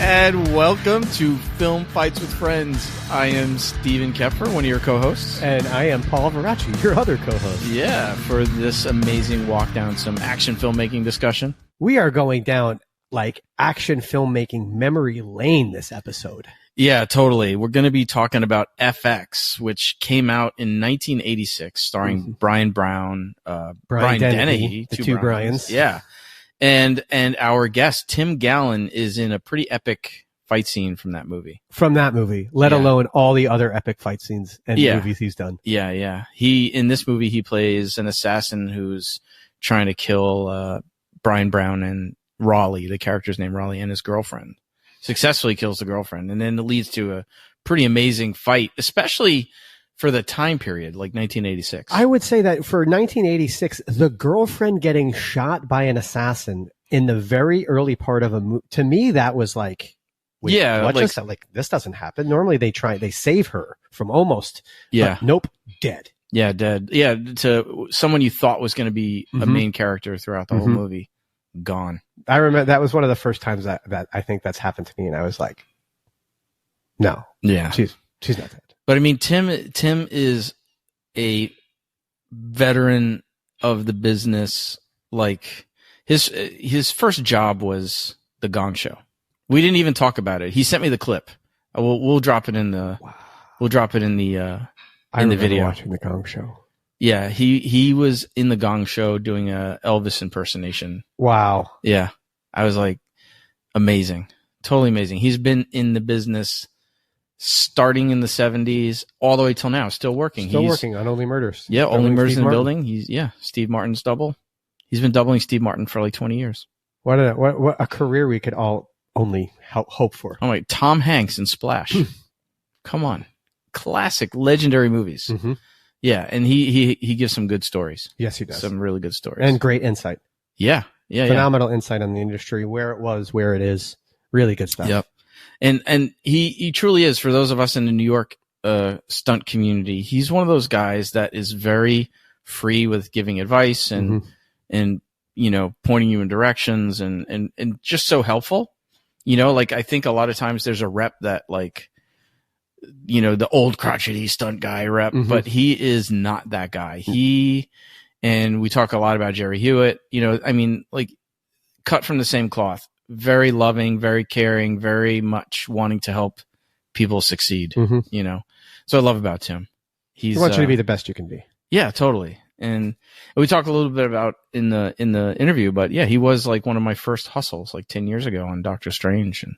And welcome to Film Fights with Friends. I am Steven Kepfer, one of your co-hosts. And I am Paul Veracci, your other co-host. Yeah, for this amazing walk down some action filmmaking discussion. We are going down like action filmmaking memory lane this episode. Yeah, totally. We're going to be talking about FX, which came out in 1986, starring Brian Brown, Brian Dennehy, the two Brians. Yeah. And our guest, Tim Gallin, is in a pretty epic fight scene from that movie. Let alone all the other epic fight scenes and movies he's done. Yeah. In this movie, he plays an assassin who's trying to kill Brian Brown and Raleigh, the character's name Raleigh, and his girlfriend. Successfully kills the girlfriend, and then it leads to a pretty amazing fight, especially for the time period, like 1986. I would say that for 1986, the girlfriend getting shot by an assassin in the very early part of a movie, to me, that was like, wait, what just like this doesn't happen. Normally they save her from almost, but nope, dead. Yeah, dead. Yeah, to someone you thought was going to be a main character throughout the whole movie, gone. I remember that was one of the first times that I think that's happened to me, and I was like, no, she's not dead. But I mean, Tim is a veteran of the business. Like his first job was the Gong Show. We didn't even talk about it. He sent me the clip. We'll drop it in the video. Watching the Gong Show. Yeah, he was in the Gong Show doing a Elvis impersonation. Wow. Yeah, I was like, amazing, totally amazing. He's been in the business starting in the 70s all the way till now, still working. He's working on Only Murders. Yeah, Only Murders in the Building. He's Steve Martin's double. He's been doubling Steve Martin for like 20 years. What a career we could all only hope for. Oh wait, Tom Hanks in Splash. Come on, classic, legendary movies. Mm-hmm. Yeah, and he gives some good stories. Yes, he does. Some really good stories. And great insight. Yeah. Phenomenal insight on the industry, where it was, where it is. Really good stuff. Yep. And he truly is, for those of us in the New York stunt community, he's one of those guys that is very free with giving advice and you know, pointing you in directions and just so helpful. You know, like I think a lot of times there's a rep that like, you know, the old crotchety stunt guy rep, but he is not that guy. And we talk a lot about Jerry Hewitt, you know, I mean, like cut from the same cloth, very loving, very caring, very much wanting to help people succeed, you know? So I love about Tim. He wants you to be the best you can be. Yeah, totally. And we talked a little bit about in the interview, but yeah, he was like one of my first hustles like 10 years ago on Doctor Strange, and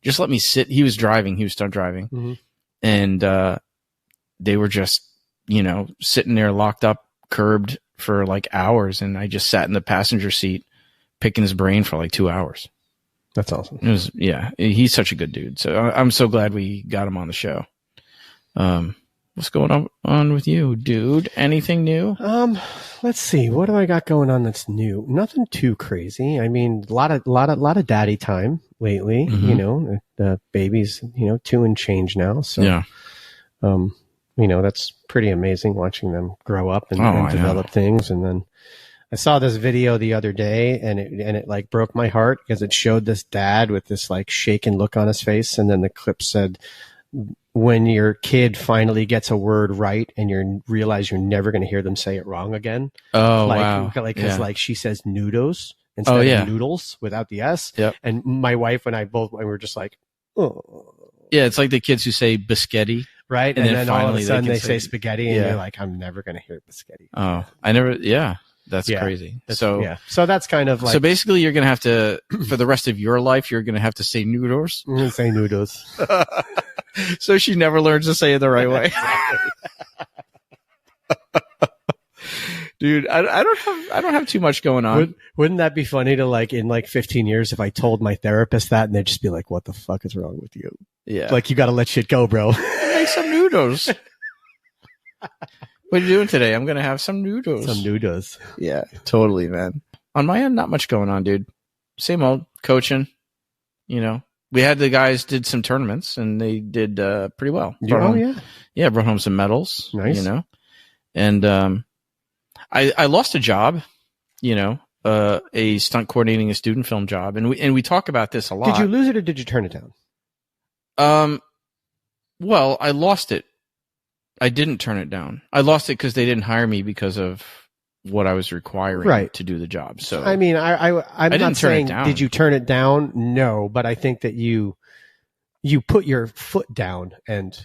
just let me sit. He was stunt driving. And they were just, you know, sitting there locked up, curbed for like hours. And I just sat in the passenger seat picking his brain for like 2 hours. That's awesome. It was, he's such a good dude. So I'm so glad we got him on the show. What's going on with you, dude? Anything new? Let's see. What do I got going on that's new? Nothing too crazy. I mean, a lot of daddy time lately. You know, the baby's 2 and change now. So you know, that's pretty amazing watching them grow up and develop things. And then I saw this video the other day, and it like broke my heart because it showed this dad with this like shaken look on his face, and then the clip said, when your kid finally gets a word right and you realize you're never going to hear them say it wrong again. Oh, like, wow. Because like she says noodles instead of noodles without the S. Yep. And my wife and I both were just like, oh. Yeah, it's like the kids who say biscotti. Right. And then all of a sudden they say spaghetti, and you're like, I'm never going to hear biscotti. Oh, that's crazy. So that's kind of like. So basically you're going to have to, for the rest of your life, you're going to have to say noodles. I'm going to say noodles. So she never learns to say it the right way. Dude, I don't have too much going on. Wouldn't that be funny to like in like 15 years if I told my therapist that and they'd just be like, what the fuck is wrong with you? Yeah. Like you got to let shit go, bro. Make some noodles. What are you doing today? I'm going to have some noodles. Some noodles. Yeah, totally, man. On my end, not much going on, dude. Same old coaching, you know. We had the guys did some tournaments and they did pretty well. Brought home some medals. Nice. You know, and I lost a job, you know, a stunt coordinating a student film job, and we talk about this a lot. Did you lose it or did you turn it down? Well, I lost it. I didn't turn it down. I lost it because they didn't hire me because of what I was requiring to do the job. So I mean, I'm not saying did you turn it down? No, but I think that you put your foot down and.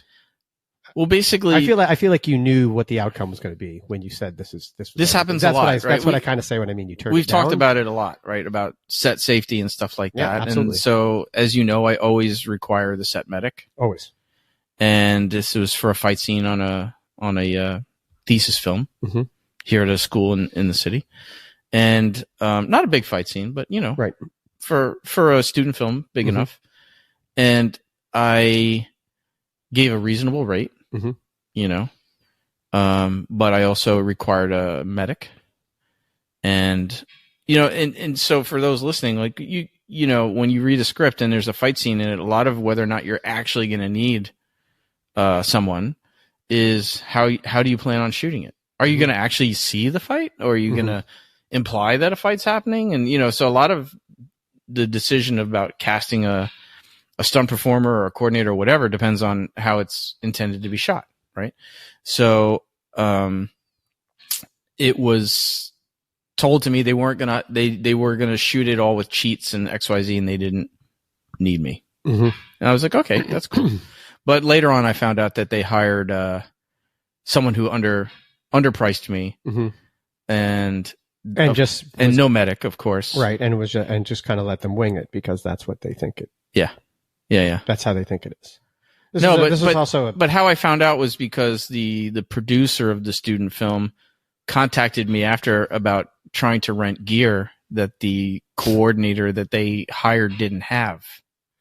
Well, basically, I feel like you knew what the outcome was going to be when you said this happens a lot. That's what I kind of say when I mean you turn. We've talked about it a lot, right? About set safety and stuff like that. Absolutely. And so, as you know, I always require the set medic. Always. And this was for a fight scene on a thesis film here at a school in the city, and not a big fight scene, but right, for a student film, big enough. And I gave a reasonable rate. But I also required a medic, and so for those listening, like when you read a script and there's a fight scene in it, a lot of whether or not you're actually going to need someone is how do you plan on shooting it? Are you going to actually see the fight, or are you going to imply that a fight's happening? And so a lot of the decision about casting a stunt performer or a coordinator or whatever depends on how it's intended to be shot, right? So it was told to me they were gonna shoot it all with cheats and XYZ, and they didn't need me. And I was like, okay, that's cool. But later on, I found out that they hired someone who underpriced me, and no medic, of course, right? And just kind of let them wing it because that's what they think it. Yeah. That's how they think it is. But how I found out was because the producer of the student film contacted me after about trying to rent gear that the coordinator that they hired didn't have.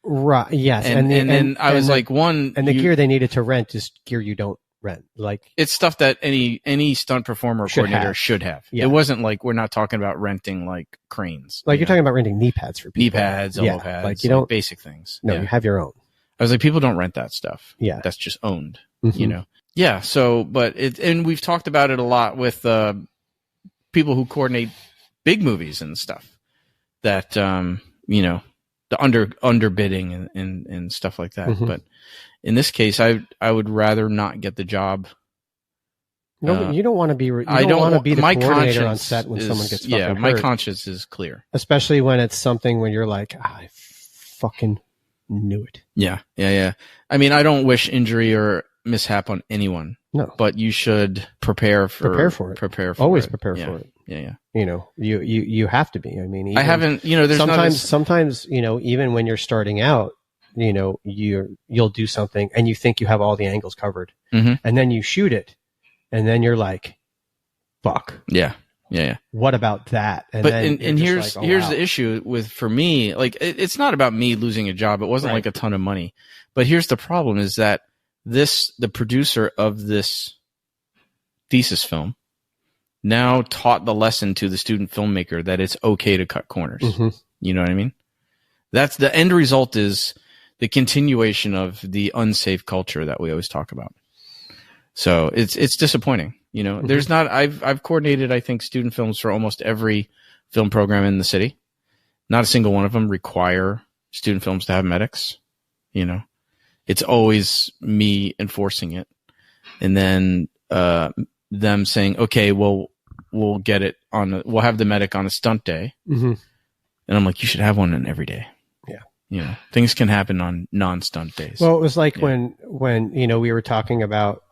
Right. Yes. And then I was like, the gear they needed to rent is gear you don't rent. Like, it's stuff that any stunt performer or coordinator should have. Yeah. It wasn't like, we're not talking about renting like cranes. Like you're talking about renting knee pads for people. Knee pads, elbow pads, like you don't basic things. No, you have your own. I was like, people don't rent that stuff. Yeah. That's just owned, Yeah. So, and we've talked about it a lot with people who coordinate big movies and stuff that, the underbidding and stuff like that. But in this case, I would rather not get the job. No, you don't want to be. I don't want to be the coordinator on set when someone gets fucking hurt. My conscience is clear, especially when it's something when you're like, I fucking knew it. Yeah. I mean, I don't wish injury or mishap on anyone. No, but you should prepare for it. Always prepare for it. Yeah. You have to be. I mean, I haven't. There's sometimes even when you're starting out, you'll do something and you think you have all the angles covered, and then you shoot it, and then you're like, "Fuck." Yeah. What about that? And here's the issue for me. Like, it's not about me losing a job. It wasn't like a ton of money, but here's the problem: is that the producer of this thesis film now taught the lesson to the student filmmaker that it's okay to cut corners. You know what I mean? That's the end result, is the continuation of the unsafe culture that we always talk about. So it's disappointing. There's not, I've coordinated, I think, student films for almost every film program in the city. Not a single one of them require student films to have medics. It's always me enforcing it. And then, them saying, okay, well, we'll get it we'll have the medic on a stunt day. And I'm like, you should have one on every day. Yeah. Things can happen on non-stunt days. Well, it was like when we were talking about,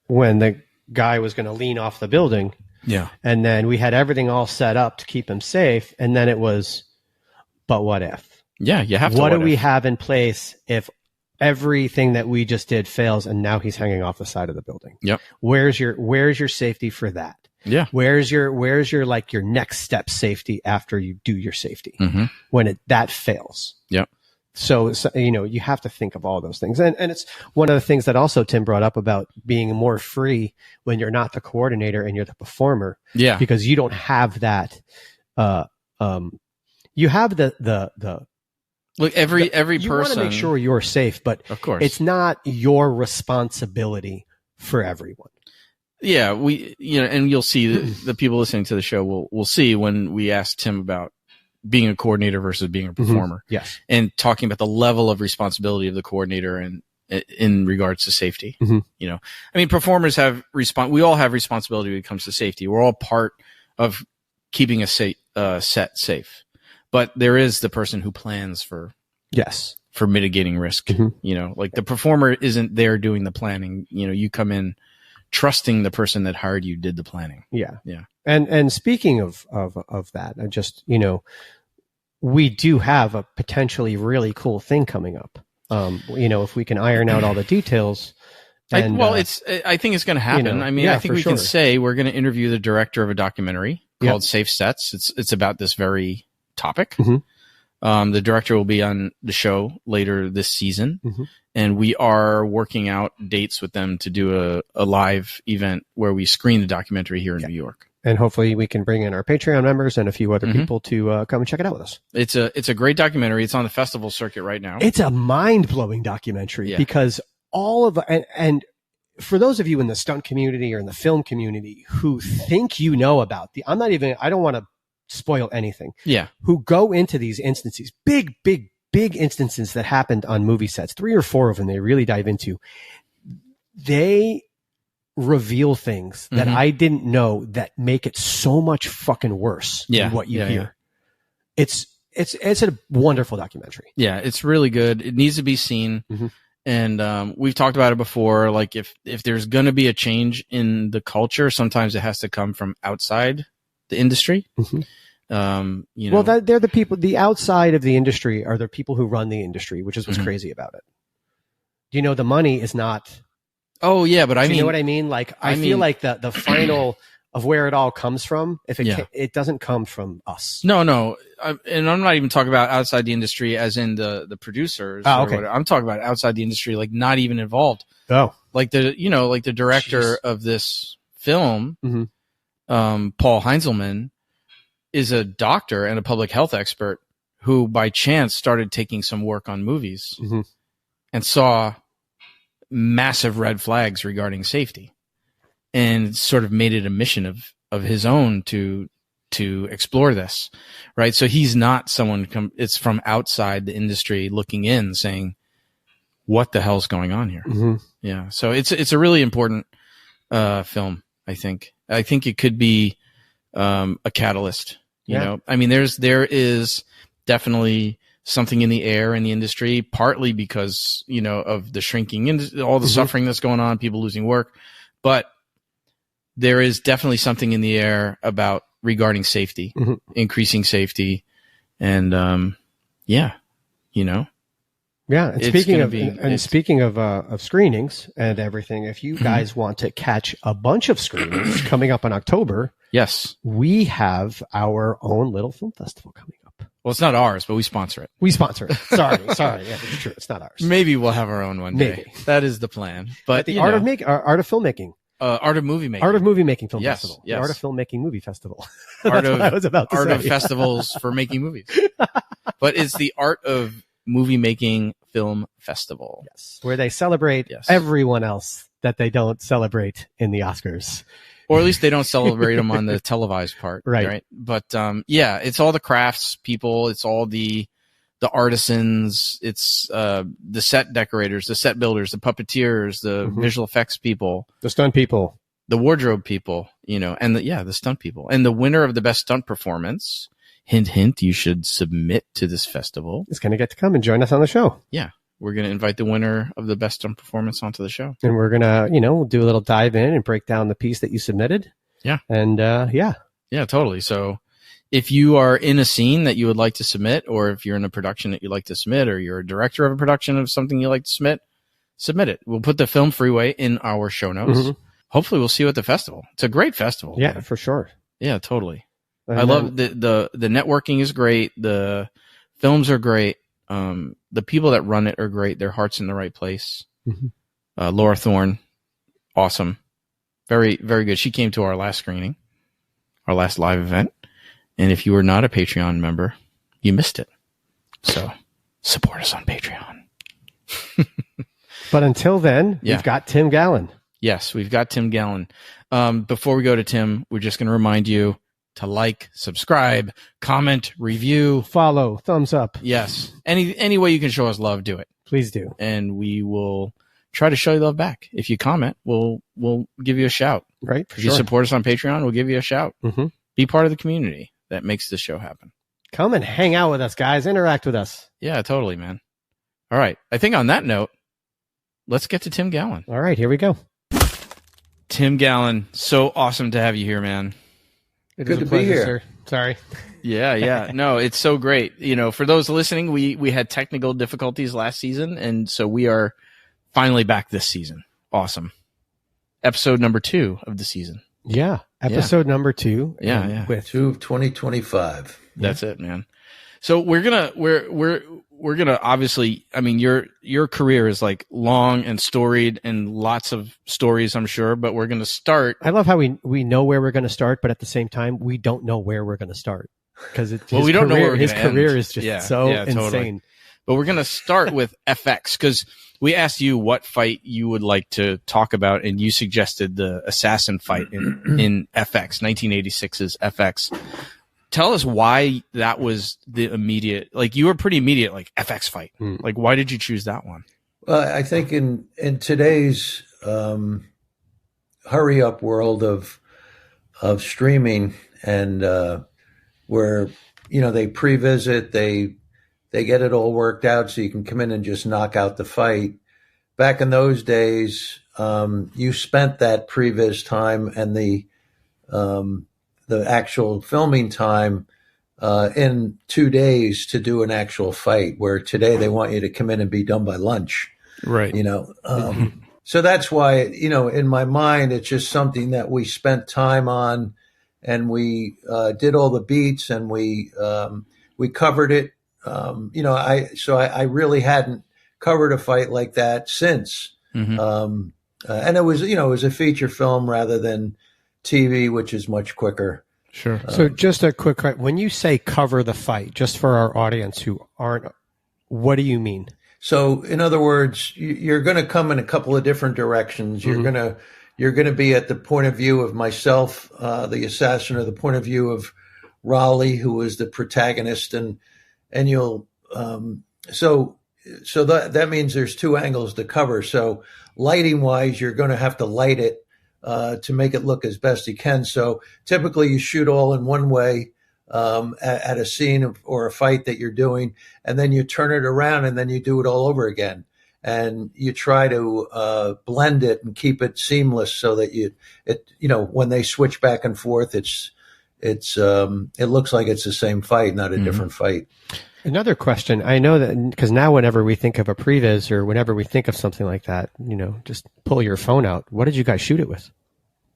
when the guy was going to lean off the building. Yeah. And then we had everything all set up to keep him safe. And then it was, but what if? Yeah. You have to. What do we have in place if everything that we just did fails and now he's hanging off the side of the building? Yep. Where's your safety for that? Yeah. Where's your like your next step safety after you do your safety when that fails? Yep. So, you have to think of all those things. And it's one of the things that also Tim brought up about being more free when you're not the coordinator and you're the performer. Yeah. Because you don't have that, you have the look, every you person. You want to make sure you're safe, but of course, it's not your responsibility for everyone. Yeah, and you'll see the people listening to the show will see when we asked Tim about being a coordinator versus being a performer. Yes. And talking about the level of responsibility of the coordinator and in regards to safety. Performers have we all have responsibility when it comes to safety. We're all part of keeping a set safe. But there is the person who plans for mitigating risk. Like the performer isn't there doing the planning. You come in trusting the person that hired you did the planning. Yeah. And speaking of that, I just, we do have a potentially really cool thing coming up. If we can iron out all the details. And, I think it's going to happen. I think we can say we're going to interview the director of a documentary called Safe Sets. It's about this very topic. The director will be on the show later this season. And we are working out dates with them to do a live event where we screen the documentary here in New York. And hopefully we can bring in our Patreon members and a few other people to come and check it out with us. It's a great documentary. It's on the festival circuit right now. It's a mind-blowing documentary because all of and for those of you in the stunt community or in the film community who think about I don't want to spoil anything. Yeah. Who go into these instances, big instances that happened on movie sets, 3 or 4 of them they really dive into. They reveal things that I didn't know that make it so much fucking worse than what you hear. Yeah. It's a wonderful documentary. Yeah, it's really good. It needs to be seen. And we've talked about it before. Like if there's going to be a change in the culture, sometimes it has to come from outside the industry. Well, they're the people, the outside of the industry are the people who run the industry, which is what's crazy about it. The money is not. Oh yeah, but you know what I mean? Like, I feel like the final of where it all comes from, it doesn't come from us. No. And I'm not even talking about outside the industry as in the producers. Okay. I'm talking about outside the industry, like not even involved. Oh. Like the director of this film, Paul Heinzelman, is a doctor and a public health expert who by chance started taking some work on movies and saw massive red flags regarding safety and sort of made it a mission of his own to explore this. Right. So he's not someone it's from outside the industry looking in saying, what the hell's going on here? Yeah. So it's a really important, film. I think it could be, a catalyst. There is definitely something in the air in the industry, partly because, of the shrinking all the suffering that's going on, people losing work, but there is definitely something in the air regarding safety, increasing safety. And, Yeah. And speaking of screenings and everything, if you guys want to catch a bunch of screenings coming up in October, yes, we have our own little film festival coming up. Well, it's not ours, but we sponsor it. Sorry. Yeah, it's true. It's not ours. Maybe we'll have our own one day. Maybe. That is the plan. But the art of filmmaking. Art of movie making. Art of movie making film festival. Yes. The art of filmmaking movie festival. Art what I was about to say. Of festivals for making movies. But it's the art of movie making film festival. Yes. Where they celebrate everyone else that they don't celebrate in the Oscars. Or at least they don't celebrate them on the televised part. Right. But it's all the crafts people, it's all the artisans, it's the set decorators, the set builders, the puppeteers, the visual effects people, the stunt people, the wardrobe people, and the stunt people. And the winner of the best stunt performance, hint, you should submit to this festival. It's going to get to come and join us on the show. Yeah. We're going to invite the winner of the best stunt performance onto the show. And we're going to, we'll do a little dive in and break down the piece that you submitted. Yeah. And, Yeah, totally. So if you are in a scene that you would like to submit, or if you're in a production that you'd like to submit, or you're a director of a production of something you'd like to submit it. We'll put the Film Freeway in our show notes. Hopefully we'll see you at the festival. It's a great festival. Yeah, for sure. Yeah, totally. I love the networking is great. The films are great. The people that run it are great. Their heart's in the right place. Laura Thorne, awesome. Very, very good. She came to our last screening, our last live event. And if you were not a Patreon member, you missed it. So support us on Patreon. But until then, we've got Tim Gallin. Yes, we've got Tim Gallin. Before we go to Tim, we're just going to remind you to like, subscribe, comment, review, follow, thumbs up. Yes. Any way you can show us love, do it. Please do. And we will try to show you love back. If you comment, we'll give you a shout. Right. If you support us on Patreon, we'll give you a shout. Mm-hmm. Be part of the community that makes this show happen. Come and hang out with us, guys. Interact with us. Yeah, totally, man. All right. I think on that note, let's get to Tim Gallin. All right, here we go. Tim Gallin, so awesome to have you here, man. Good to be here. Sir. Sorry. Yeah. No, it's so great. For those listening, we had technical difficulties last season, and so we are finally back this season. Awesome. Episode number 2 of the season. Yeah. Episode number 2. Yeah. With 2 of 2025. That's it, man. So we're gonna obviously, I mean, your career is like long and storied and lots of stories, I'm sure, but we're gonna start. I love how we know where we're gonna start, but at the same time, we don't know where we're gonna start because we don't know where his career is just insane. Totally. But we're gonna start with FX because we asked you what fight you would like to talk about, and you suggested the assassin fight in FX, 1986's FX. Tell us why that was the immediate, like you were pretty immediate, like FX fight. Like, why did you choose that one? Well, I think in today's hurry up world of streaming and where, they pre-visit, they get it all worked out so you can come in and just knock out the fight. Back in those days, you spent that pre-vis time and the actual filming time in 2 days to do an actual fight, where today they want you to come in and be done by lunch. Right. So that's why, in my mind, it's just something that we spent time on, and we did all the beats, and we covered it. I really hadn't covered a fight like that since. Mm-hmm. And it was a feature film rather than TV, which is much quicker. Sure. So just a quick, when you say cover the fight, just for our audience who aren't, what do you mean? So in other words, you're going to come in a couple of different directions. Mm-hmm. You're going to be at the point of view of myself, the assassin, or the point of view of Raleigh, who was the protagonist, and you'll so that means there's 2 angles to cover. So lighting wise, you're going to have to light it to make it look as best you can. So typically you shoot all in one way at a scene or a fight that you're doing, and then you turn it around and then you do it all over again. And you try to blend it and keep it seamless so that when they switch back and forth, it looks like it's the same fight, not a different fight. Another question. I know that because now whenever we think of a previs or whenever we think of something like that, just pull your phone out. What did you guys shoot it with?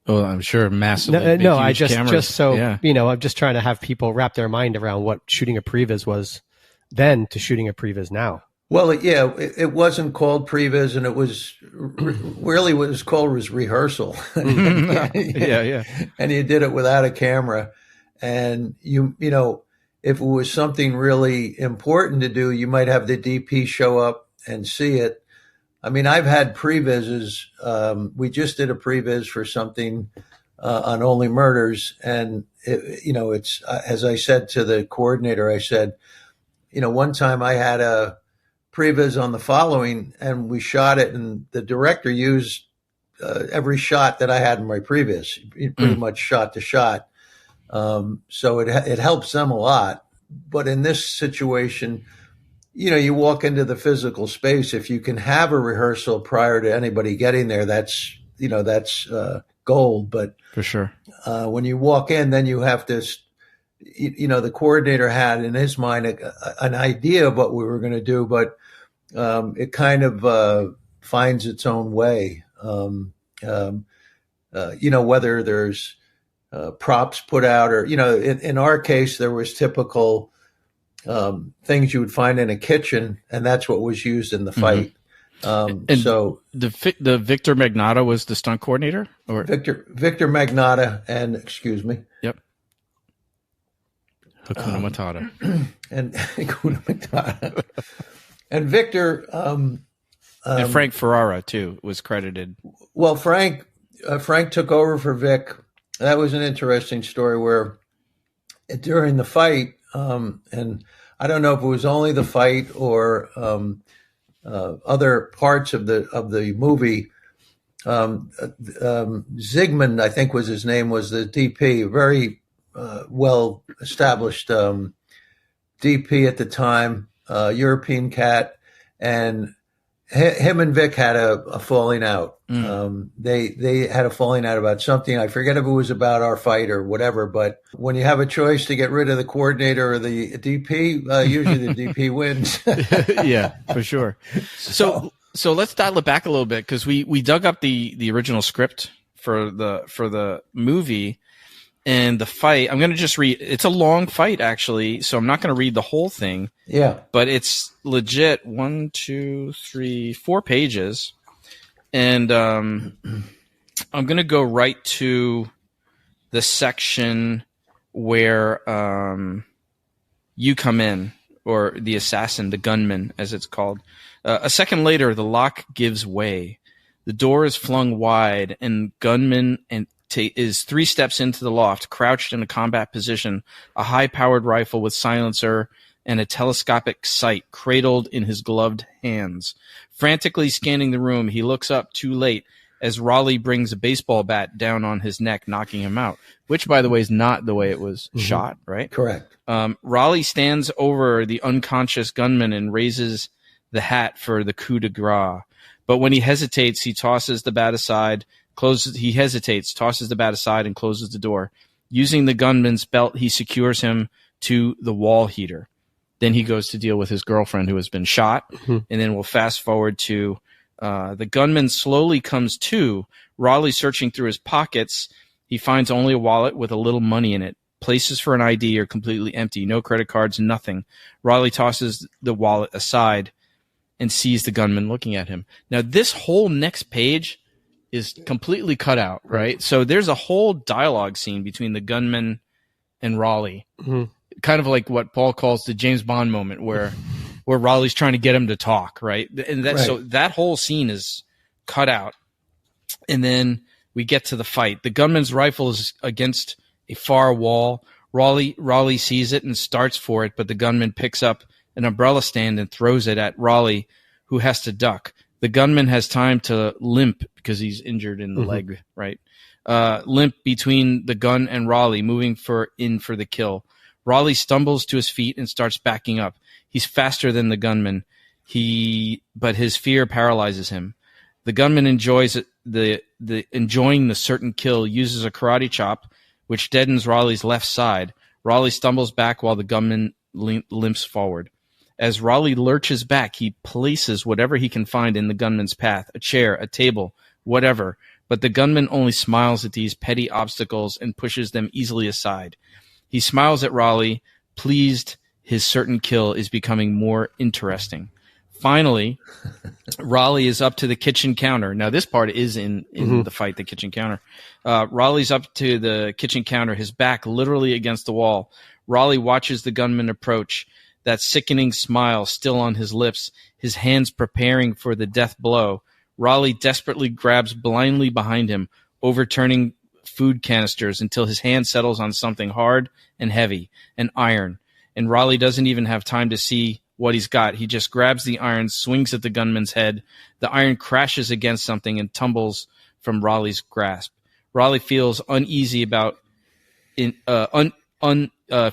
Oh, I'm sure massive. No, I just so, yeah. I'm just trying to have people wrap their mind around what shooting a previs was then to shooting a previs now. Well, it wasn't called previs, and it was really what it was called was rehearsal. Yeah. And you did it without a camera, and if it was something really important to do, you might have the DP show up and see it. I mean, I've had previses. We just did a previs for something on Only Murders, and it's as I said to the coordinator, I said, one time I had a previs on the following, and we shot it, and the director used every shot that I had in my previs, pretty much shot to shot. So it helps them a lot. But in this situation, you walk into the physical space. If you can have a rehearsal prior to anybody getting there, that's gold. But for sure, when you walk in, then you have to, the coordinator had in his mind an idea of what we were going to do, but it kind of finds its own way. Whether there's props put out or, in our case, there was typical things you would find in a kitchen, and that's what was used in the fight. So the Victor Magnotta was the stunt coordinator, or Victor Magnotta, and excuse me. Yep. Hakuna Matata. And Hakuna Matata. And Victor, And Frank Ferrara too was credited. Well, Frank took over for Vic. That was an interesting story where during the fight, and I don't know if it was only the fight or other parts of the movie. Zygmunt, I think was his name, was the DP, very well established DP at the time, European cat, and him and Vic had a falling out. They had a falling out about something. I forget if it was about our fight or whatever, but when you have a choice to get rid of the coordinator or the DP, usually the DP wins. Yeah, for sure. So let's dial it back a little bit, because we dug up the original script for the movie. And the fight, I'm going to just read. It's a long fight, actually, so I'm not going to read the whole thing. Yeah. But it's legit 4 pages. And I'm going to go right to the section where you come in, or the assassin, the gunman, as it's called. A second later, the lock gives way. The door is flung wide, and gunman is 3 steps into the loft, crouched in a combat position, a high-powered rifle with silencer and a telescopic sight cradled in his gloved hands. Frantically scanning the room, he looks up too late as Raleigh brings a baseball bat down on his neck, knocking him out, which, by the way, is not the way it was shot, right? Correct. Raleigh stands over the unconscious gunman and raises the hat for the coup de grace. But when he hesitates, he tosses the bat aside, tosses the bat aside, and closes the door. Using the gunman's belt, he secures him to the wall heater. Then he goes to deal with his girlfriend who has been shot. And then we'll fast forward to the gunman slowly comes to. Raleigh searching through his pockets. He finds only a wallet with a little money in it. Places for an ID are completely empty. No credit cards, nothing. Raleigh tosses the wallet aside and sees the gunman looking at him. Now, this whole next page is completely cut out, right? So there's a whole dialogue scene between the gunman and Raleigh. Kind of like what Paul calls the James Bond moment, where Raleigh's trying to get him to talk, right? And so that whole scene is cut out. And then we get to the fight. The gunman's rifle is against a far wall. Raleigh sees it and starts for it, but the gunman picks up an umbrella stand and throws it at Raleigh, who has to duck. The gunman has time to limp because he's injured in the leg, right? Limp between the gun and Raleigh, moving for the kill. Raleigh stumbles to his feet and starts backing up. He's faster than the gunman, but his fear paralyzes him. The gunman enjoying the certain kill, uses a karate chop, which deadens Raleigh's left side. Raleigh stumbles back while the gunman limps forward. As Raleigh lurches back, he places whatever he can find in the gunman's path, a chair, a table, whatever. But the gunman only smiles at these petty obstacles and pushes them easily aside. He smiles at Raleigh, pleased his certain kill is becoming more interesting. Finally, Raleigh is up to the kitchen counter. Now, this part is in the fight, the kitchen counter. Raleigh's up to the kitchen counter, his back literally against the wall. Raleigh watches the gunman approach, that sickening smile still on his lips, his hands preparing for the death blow. Raleigh desperately grabs blindly behind him, overturning food canisters until his hand settles on something hard and heavy, an iron. And Raleigh doesn't even have time to see what he's got. He just grabs the iron, swings at the gunman's head. The iron crashes against something and tumbles from Raleigh's grasp. Raleigh feels uneasy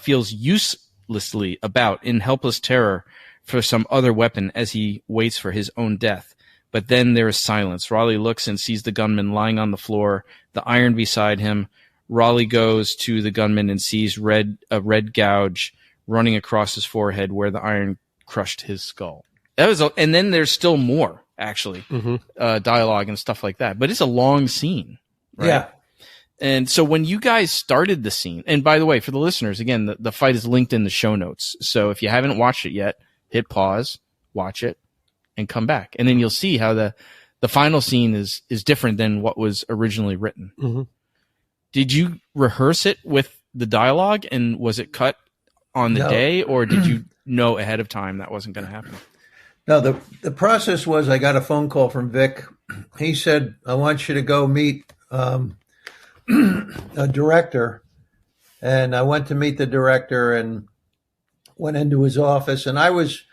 feels uselessly about in helpless terror for some other weapon as he waits for his own death. But then there is silence. Raleigh looks and sees the gunman lying on the floor, the iron beside him. Raleigh goes to the gunman and sees a red gouge running across his forehead where the iron crushed his skull. And then there's still more, actually, dialogue and stuff like that. But it's a long scene. Right? Yeah. And so when you guys started the scene, and by the way, for the listeners, again, the fight is linked in the show notes. So if you haven't watched it yet, hit pause, watch it, and come back. And then you'll see how the final scene is different than what was originally written. Did you rehearse it with the dialogue, and was it cut on the day, or did you know ahead of time that wasn't going to happen? No, the process was I got a phone call from Vic. He said, I want you to go meet a director. And I went to meet the director and went into his office. And I was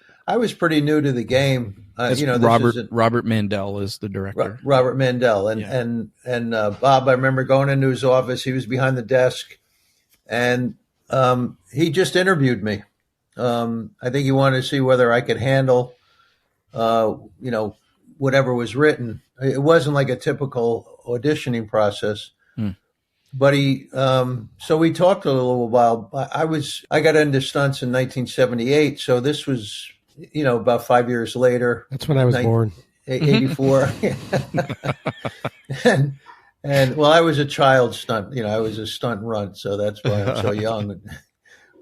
pretty new to the game. Robert Mandel is the director. Robert Mandel. And Bob, I remember going into his office. He was behind the desk. And he just interviewed me. I think he wanted to see whether I could handle, whatever was written. It wasn't like a typical auditioning process. But so we talked a little while. I got into stunts in 1978. So this was, about 5 years later. That's when I was born. 84. and well, I was a child stunt, I was a stunt runt. So that's why I'm so young.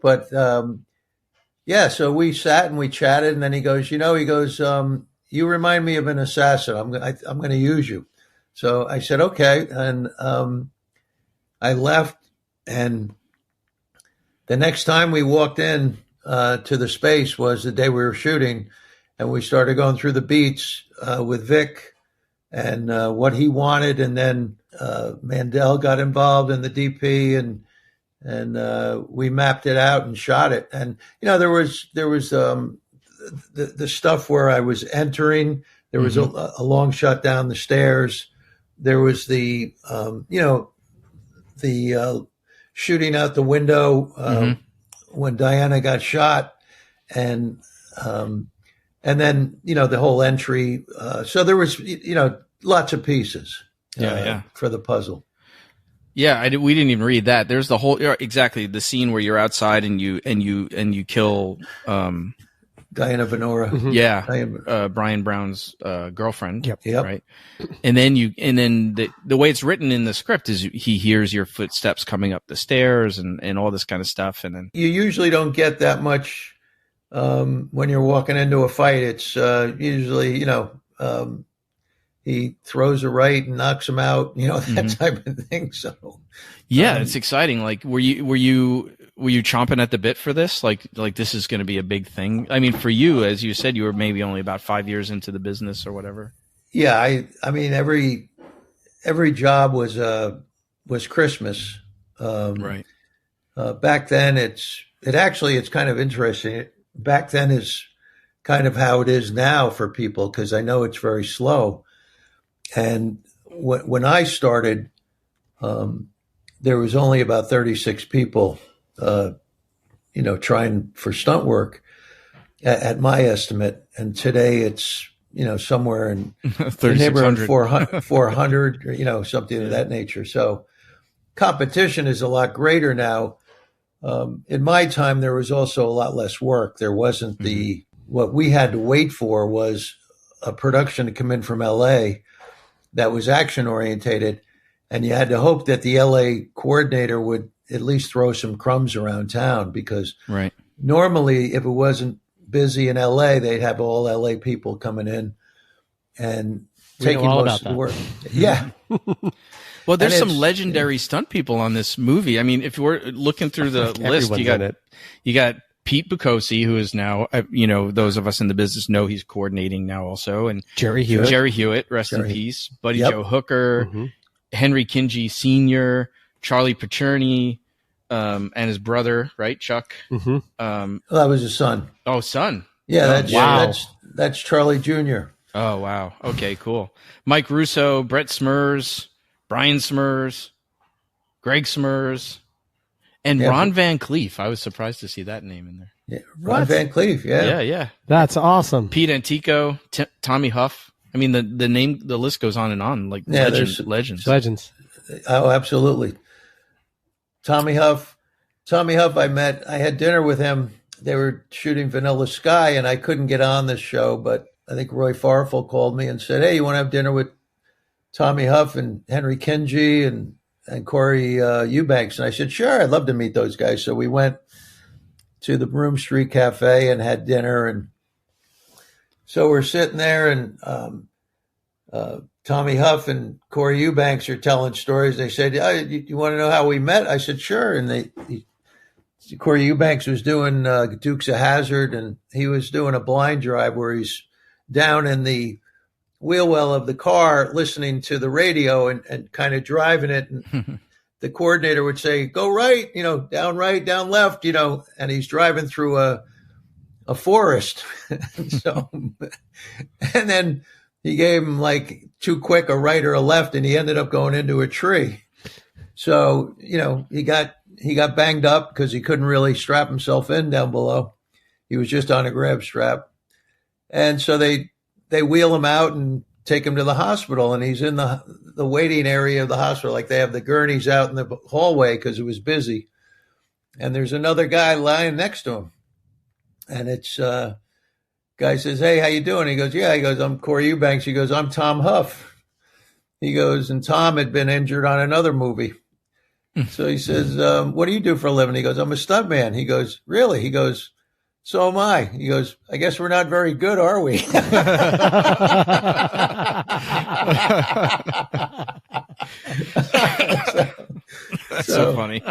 But, so we sat and we chatted, and then he goes, you remind me of an assassin. I'm going to use you. So I said, okay. And, I left, and the next time we walked in to the space was the day we were shooting, and we started going through the beats with Vic and what he wanted, and then Mandel got involved in the DP, and we mapped it out and shot it. And there was the stuff where I was entering. There was a long shot down the stairs. There was the shooting out the window when Diana got shot, and then the whole entry. So there was lots of pieces for the puzzle. Yeah, we didn't even read that. There's the whole exactly the scene where you're outside and you kill Diana Venora. Brian Brown's girlfriend. Yep. Right. And then the way it's written in the script is he hears your footsteps coming up the stairs and all this kind of stuff. And then you usually don't get that much when you're walking into a fight. It's usually he throws a right and knocks him out. That type of thing. So it's exciting. Like were you chomping at the bit for this? Like this is going to be a big thing. I mean, for you, as you said, you were maybe only about 5 years into the business or whatever. Yeah. I mean, every job was Christmas. Right. Back then it's kind of interesting. Back then is kind of how it is now for people, because I know it's very slow. And when I started, there was only about 36 people trying for stunt work at my estimate. And today it's, somewhere in the neighborhood 400, or, something of that nature. So competition is a lot greater now. In my time, there was also a lot less work. There wasn't what we had to wait for was a production to come in from LA that was action orientated. And you had to hope that the LA coordinator would at least throw some crumbs around town, because normally if it wasn't busy in LA, they'd have all LA people coming in and taking most of the work. Yeah. Well, there's some legendary stunt people on this movie. I mean, if we're looking through the list, you got Pete Bucosi, who is now, those of us in the business know he's coordinating now also. And Jerry Hewitt, rest in peace. Buddy Joe Hooker, Henry Kinsey Sr., Charlie Pacerni, and his brother, right, Chuck? That was his son. Oh, son. Yeah, that's Charlie Jr. Oh, wow. Okay, cool. Mike Russo, Brett Smurs, Brian Smurs, Greg Smurs, and Ron Van Cleef. I was surprised to see that name in there. Yeah, Ron Van Cleef, Yeah. That's awesome. Pete Antico, Tommy Huff. I mean, the list goes on and on, like legends. Oh, absolutely. Tommy Huff, I had dinner with him. They were shooting Vanilla Sky, and I couldn't get on this show, but I think Roy Farfel called me and said, hey, you want to have dinner with Tommy Huff and Henry Kinsey and Corey Eubanks? And I said, sure, I'd love to meet those guys. So we went to the Broome Street Cafe and had dinner. And so we're sitting there, and Tommy Huff and Corey Eubanks are telling stories. They said, you want to know how we met? I said, sure. And Corey Eubanks was doing Dukes of Hazzard, and he was doing a blind drive where he's down in the wheel well of the car listening to the radio and kind of driving it. And the coordinator would say, go right, down right, down left, and he's driving through a forest. So, and then he gave him like too quick a right or a left, and he ended up going into a tree. So, he got banged up because he couldn't really strap himself in down below. He was just on a grab strap. And so they wheel him out and take him to the hospital, and he's in the waiting area of the hospital. Like, they have the gurneys out in the hallway because it was busy. And there's another guy lying next to him. And it's guy says, hey, how you doing? He goes, yeah. He goes, I'm Corey Eubanks. He goes, I'm Tom Huff. He goes, and Tom had been injured on another movie. So he says, what do you do for a living? He goes, I'm a stuntman. He goes, really? He goes, so am I. He goes, I guess we're not very good, are we? That's so funny.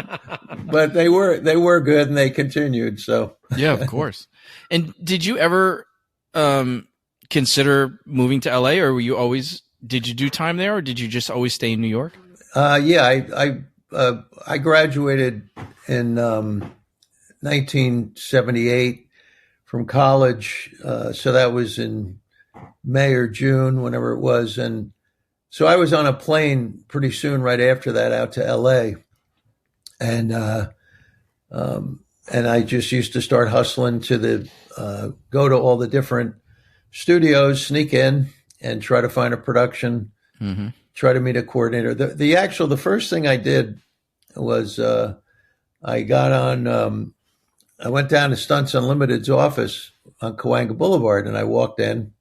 But they were good, and they continued. So yeah, of course. And did you ever consider moving to LA, or did you do time there, or did you just always stay in New York? Yeah, I graduated in 1978 from college. So that was in May or June, whenever it was. And so I was on a plane pretty soon right after that out to LA. And I just used to start hustling to go to all the different studios, sneak in and try to find a production, try to meet a coordinator. The first thing I did was, I got on, I went down to Stunts Unlimited's office on Cahuenga Boulevard, and I walked in,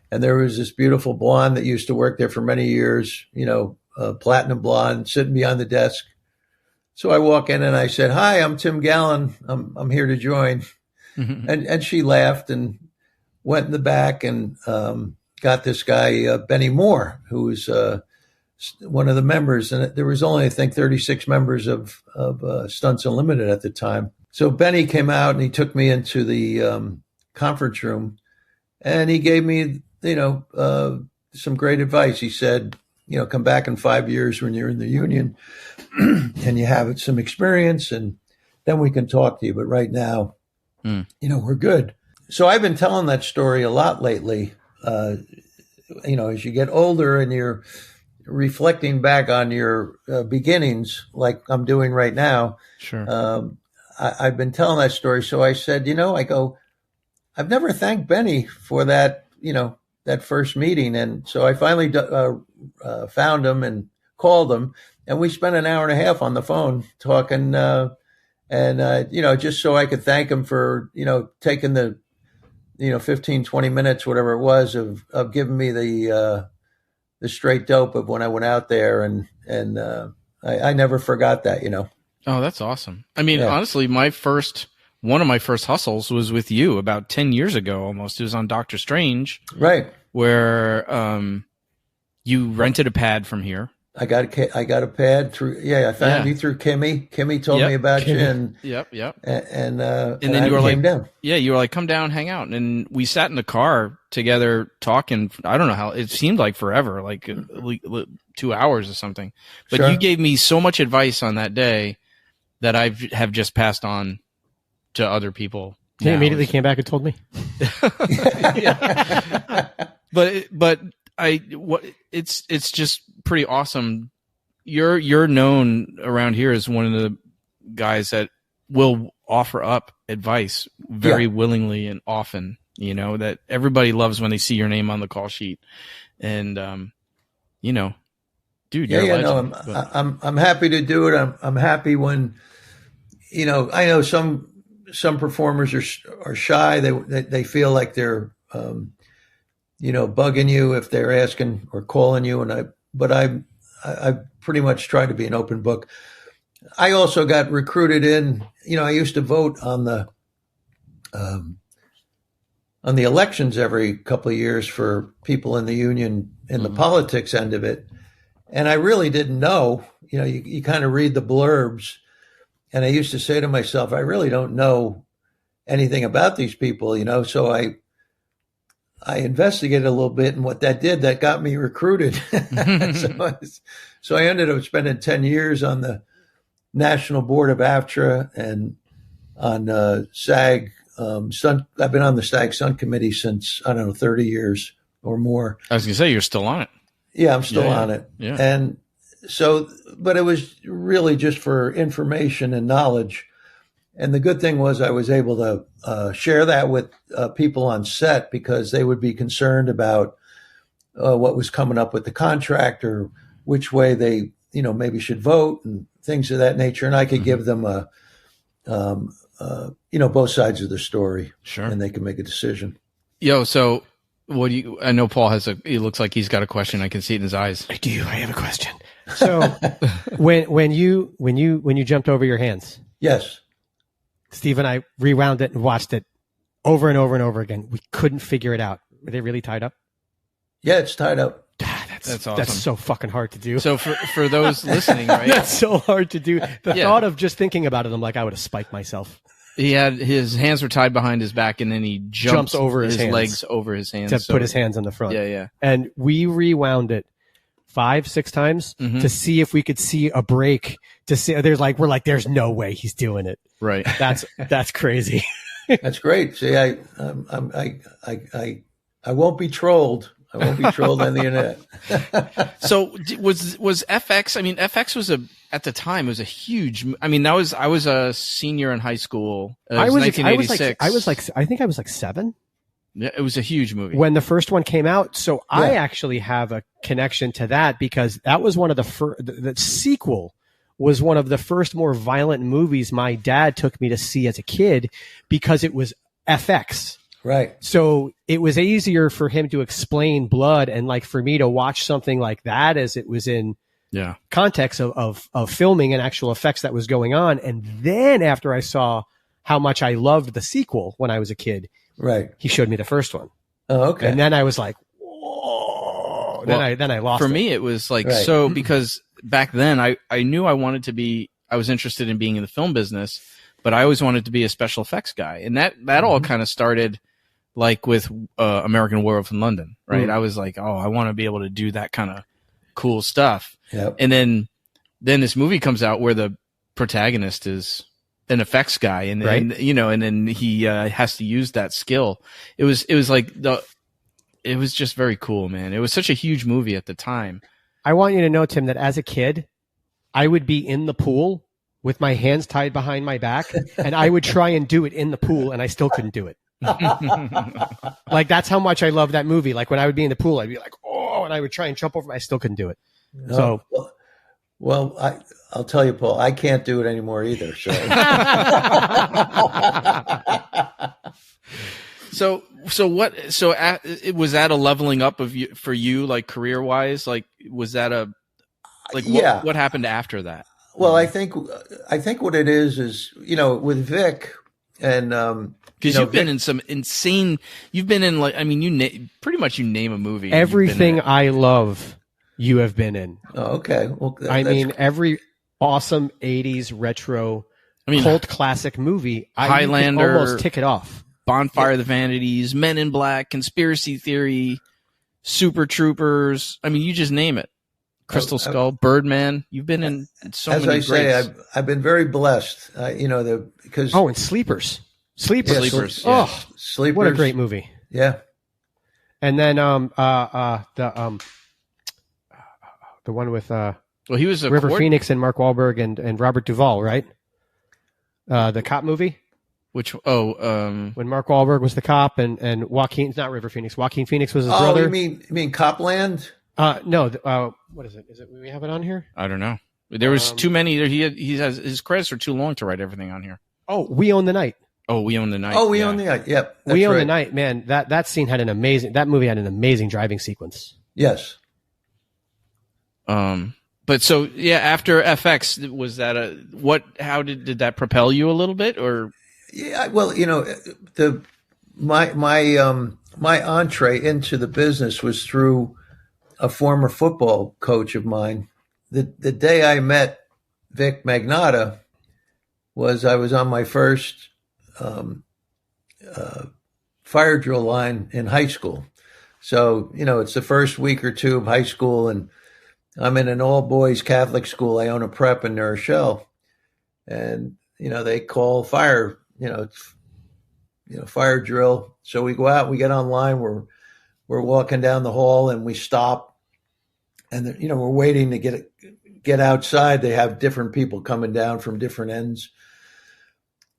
and there was this beautiful blonde that used to work there for many years, platinum blonde, sitting behind the desk. So I walk in and I said, hi, I'm Tim Gallin. I'm here to join. And she laughed and went in the back and got this guy, Benny Moore, who was one of the members. And there was only, I think, 36 members of Stunts Unlimited at the time. So Benny came out and he took me into the conference room, and he gave me, some great advice. He said, come back in 5 years when you're in the union and you have some experience, and then we can talk to you. But right now, we're good. So I've been telling that story a lot lately. As you get older and you're reflecting back on your beginnings, like I'm doing right now. Sure. I've been telling that story. So I said, I've never thanked Benny for that, that first meeting. And so I finally found him and called him, and we spent an hour and a half on the phone talking, just so I could thank him for, taking the, 15, 20 minutes, whatever it was, of giving me the straight dope of when I went out there. And I never forgot that, Oh, that's awesome. I mean, honestly, one of my first hustles was with you about 10 years ago, almost. It was on Doctor Strange. Right. Where you rented a pad from here. I got a pad through. Yeah, I found you through Kimmy. Kimmy told me about you. And And then you were like, down. Yeah, you were like, come down, hang out. And we sat in the car together talking. I don't know how, it seemed like forever, like 2 hours or something. But you gave me so much advice on that day that I have just passed on to other people. He immediately came back and told me. But it's just pretty awesome. You're known around here as one of the guys that will offer up advice very willingly and often, that everybody loves when they see your name on the call sheet. And dude, you're a legend. I'm happy to do it. I'm happy when, I know some performers are shy. They feel like they're, bugging you if they're asking or calling you. But I pretty much try to be an open book. I also got recruited in, I used to vote on the elections every couple of years for people in the union in the politics end of it. And I really didn't know, you kind of read the blurbs. And I used to say to myself, I really don't know anything about these people, so I investigated a little bit, and what that did, that got me recruited. So I ended up spending 10 years on the National Board of AFTRA and on SAG. I've been on the SAG Stunt Committee since, I don't know, 30 years or more. I was going to say, you're still on it. Yeah, I'm still on it. Yeah. And so, but it was really just for information and knowledge. And the good thing was I was able to share that with people on set, because they would be concerned about what was coming up with the contract, or which way they, maybe should vote and things of that nature. And I could give them both sides of the story. Sure. And they can make a decision. Yo, so I know Paul he looks like he's got a question. I can see it in his eyes. I do. I have a question. So when you jumped over your hands. Yes. Steve and I rewound it and watched it over and over and over again. We couldn't figure it out. Were they really tied up? Yeah, it's tied up. That's awesome. That's so fucking hard to do. So for those listening, right? That's so hard to do. The thought of just thinking about it, I'm like, I would have spiked myself. He had his hands were tied behind his back, and then he jumps over his legs over his hands to put his hands on the front. Yeah. And we rewound it 5-6 times to see if we could see a break. To see, there's no way he's doing it. Right. That's crazy. That's great. See, I won't be trolled. I won't be trolled on the internet. So was FX? I mean, FX was at the time, it was a huge. I mean, I was a senior in high school. I was 1986. I think I was like 7. Yeah, it was a huge movie when the first one came out. So I actually have a connection to that, because that was one of the first. The sequel was one of the first more violent movies my dad took me to see as a kid, because it was FX. Right. So it was easier for him to explain blood, and like for me to watch something like that as it was in context of filming and actual effects that was going on. And then after I saw how much I loved the sequel when I was a kid, right, he showed me the first one. Oh, okay. And then I was like, whoa. Then I lost for it. me, it was like, so because back then I knew I was interested in being in the film business, but I always wanted to be a special effects guy. And that all kind of started like with American Werewolf in London, right? I was like, I want to be able to do that kind of cool stuff. Yep. And then this movie comes out where the protagonist is an effects guy, and then he has to use that skill. It was just very cool, man. It was such a huge movie at the time. I want you to know, Tim, that as a kid, I would be in the pool with my hands tied behind my back, and I would try and do it in the pool, and I still couldn't do it. Like, that's how much I love that movie. Like, when I would be in the pool, I'd be like, oh, and I would try and jump over. I still couldn't do it. No. Well, I'll tell you, Paul, I can't do it anymore either. So, was that a leveling up for you, like career wise? Like, was that what happened after that? Well, I think what it is, with Vic and, because you've been in some insane, you've been in pretty much you name a movie. Everything I love, you have been in. Oh, okay. Well, every awesome 80s retro cult classic movie, Highlander, you can almost tick it off. Bonfire of the Vanities, Men in Black, Conspiracy Theory, Super Troopers. I mean, you just name it. Crystal Skull, Birdman. You've been in so many greats. As I say, I've been very blessed. Because and Sleepers. Sleepers. Yeah. Oh, Sleepers. What a great movie. Yeah. And then the one with he was River Phoenix and Mark Wahlberg and Robert Duvall, right? The cop movie. When Mark Wahlberg was the cop and Joaquin, not River Phoenix. Joaquin Phoenix was his brother. You mean Copland? No. What is it? We have it on here? I don't know. There was too many. He has his credits are too long to write everything on here. Oh, We Own the Night. Oh, We Own the Night. Oh, We Own the Night. Yep. We Own the Night, man. That scene had that movie had an amazing driving sequence. Yes. But so after FX, was that how did that propel you a little bit, or? Yeah, well, my entree into the business was through a former football coach of mine. The day I met Vic Magnotta I was on my first fire drill line in high school. So, it's the first week or two of high school, and I'm in an all-boys Catholic school. I own a prep in New Rochelle. And, they call fire, fire drill. So we go out, we get online, we're walking down the hall, and we stop. And, we're waiting to get outside. They have different people coming down from different ends.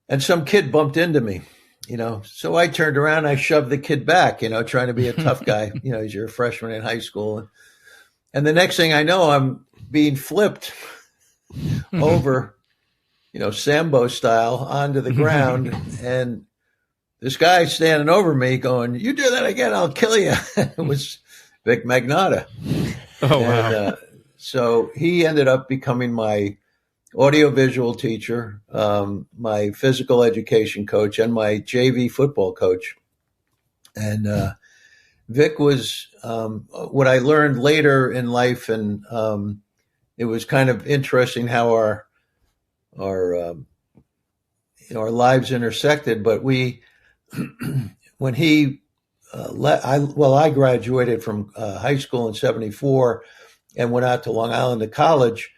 And some kid bumped into me. So I turned around, I shoved the kid back, trying to be a tough guy, as you're a freshman in high school. And the next thing I know, I'm being flipped over, Sambo style onto the ground. And this guy standing over me going, "You do that again, I'll kill you." It was Vic Magnotta. Oh, wow. And, so he ended up becoming my audiovisual teacher, my physical education coach, and my JV football coach. And Vic was what I learned later in life, and it was kind of interesting how our lives intersected. But when he I graduated from high school in '74 and went out to Long Island to college,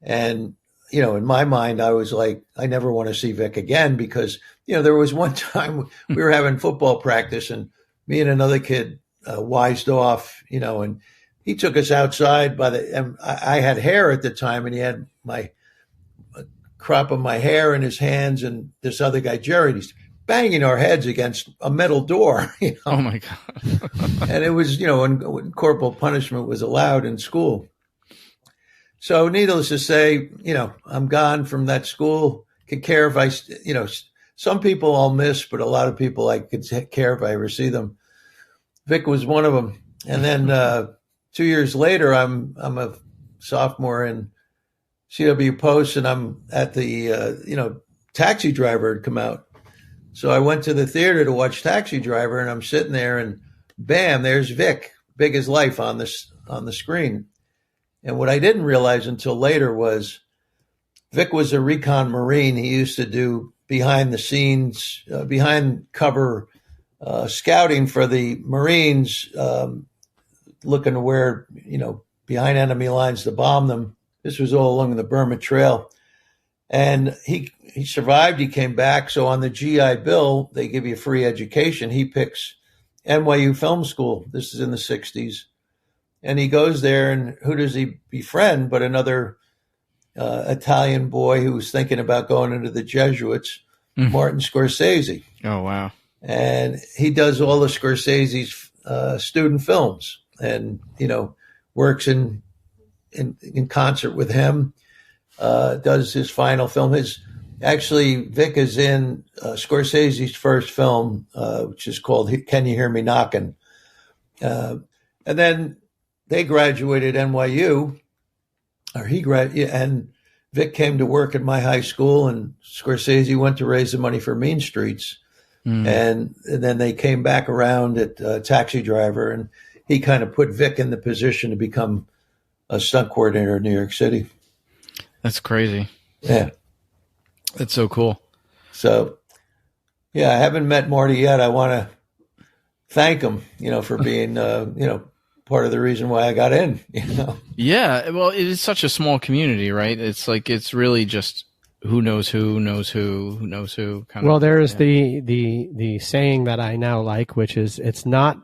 and in my mind, I was like, I never want to see Vic again, because, there was one time we were having football practice, and me and another kid wised off, and he took us outside and I had hair at the time, and he had my crop of my hair in his hands, and this other guy, Jared, he's banging our heads against a metal door. Oh my God. And it was, when corporal punishment was allowed in school. So needless to say, I'm gone from that school. Could care if I, some people I'll miss, but a lot of people I could care if I ever see them. Vic was one of them. And then 2 years later, I'm a sophomore in CW Post, and I'm at the, Taxi Driver had come out. So I went to the theater to watch Taxi Driver, and I'm sitting there, and bam, there's Vic, big as life on the screen. And what I didn't realize until later was Vic was a recon Marine. He used to do behind the scenes, behind cover scouting for the Marines, looking to where, behind enemy lines to bomb them. This was all along the Burma Trail. And he survived. He came back. So on the GI Bill, they give you free education. He picks NYU Film School. This is in the 60s. And he goes there, and who does he befriend but another Italian boy who was thinking about going into the Jesuits, Martin Scorsese. Oh, wow. And he does all of Scorsese's student films, and, works in concert with him, does his final film. Vic is in Scorsese's first film, which is called Can You Hear Me Knocking? And then they graduated NYU, and Vic came to work at my high school, and Scorsese went to raise the money for Mean Streets. And then they came back around at Taxi Driver, and he kind of put Vic in the position to become a stunt coordinator in New York City. That's crazy. Yeah. That's so cool. So, yeah, I haven't met Marty yet. I want to thank him, for being, part of the reason why I got in, Yeah. Well, it is such a small community, right? It's like, it's really just who knows who knows who knows who. Well, there's the saying that I now like, which is, it's not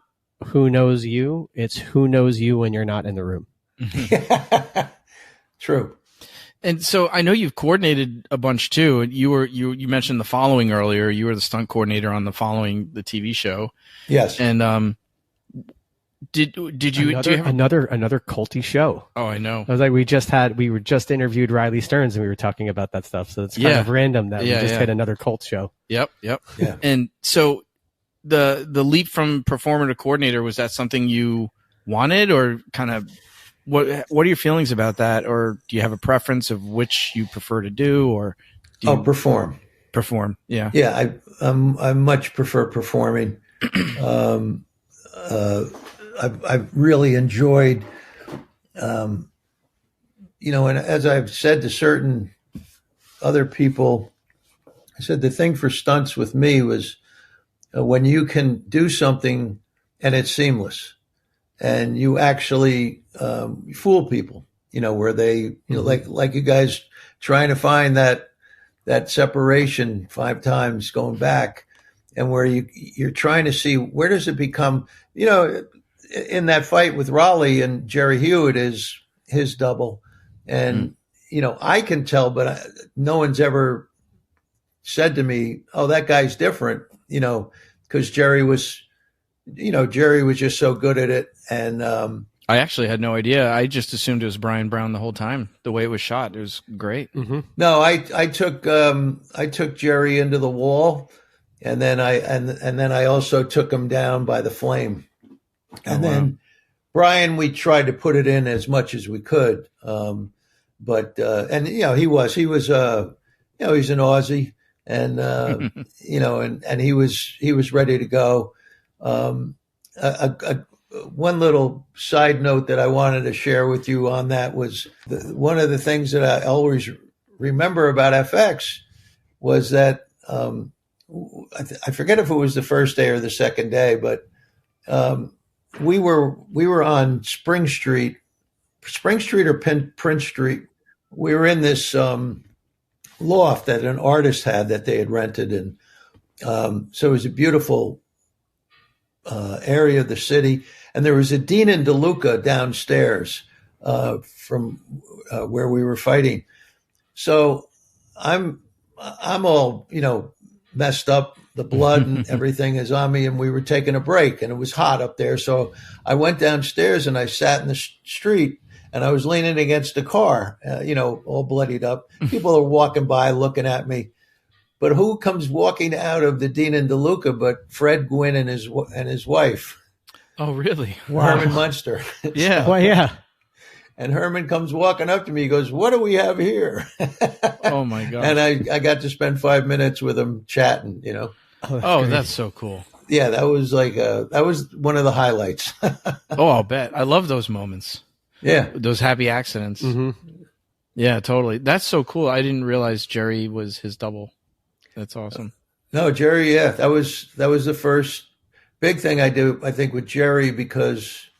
who knows you, it's who knows you when you're not in the room. True. And so I know you've coordinated a bunch too. And you mentioned The Following earlier. You were the stunt coordinator on The Following, the TV show. Yes. And did you another culty show? Oh, I know. I was like, we were just interviewed Riley Stearns, and we were talking about that stuff. So it's kind of random that we just hit another cult show. Yep. Yeah. And so the leap from performer to coordinator, was that something you wanted, or kind of what are your feelings about that? Or do you have a preference of which you prefer to do, or perform? Yeah. Yeah. I much prefer performing. I've really enjoyed, and as I've said to certain other people, I said the thing for stunts with me was when you can do something and it's seamless and you actually fool people, where they, like you guys trying to find that separation 5 times going back, and where you're trying to see where does it become, in that fight with Raleigh and Jerry Hewitt is his double. And, I can tell, but no one's ever said to me, oh, that guy's different, because Jerry was just so good at it. And I actually had no idea. I just assumed it was Brian Brown the whole time. The way it was shot, it was great. Mm-hmm. No, I took Jerry into the wall, and then I also took him down by the flame. And then Brian, we tried to put it in as much as we could. But he was he's an Aussie, and and he was ready to go. One little side note that I wanted to share with you on that was one of the things that I always remember about FX was that I forget if it was the first day or the second day, but we were on Spring Street or Prince Street. We were in this loft that an artist had that they had rented, and so it was a beautiful area of the city. And there was a Dean and DeLuca downstairs from where we were fighting. So I'm all messed up. The blood and everything is on me, and we were taking a break, and it was hot up there. So I went downstairs and I sat in the street, and I was leaning against a car, all bloodied up. People are walking by looking at me. But who comes walking out of the Dean and DeLuca but Fred Gwynn and his wife? Oh, really? Wow. Herman Munster. Yeah. Well, yeah. And Herman comes walking up to me. He goes, "What do we have here?" Oh my God. And I got to spend 5 minutes with him chatting, Oh, that's so cool. Yeah, that was that was one of the highlights. Oh, I'll bet. I love those moments. Yeah. Those happy accidents. Mm-hmm. Yeah, totally. That's so cool. I didn't realize Jerry was his double. That's awesome. No, Jerry, yeah. That was the first big thing I did, I think, with Jerry, because,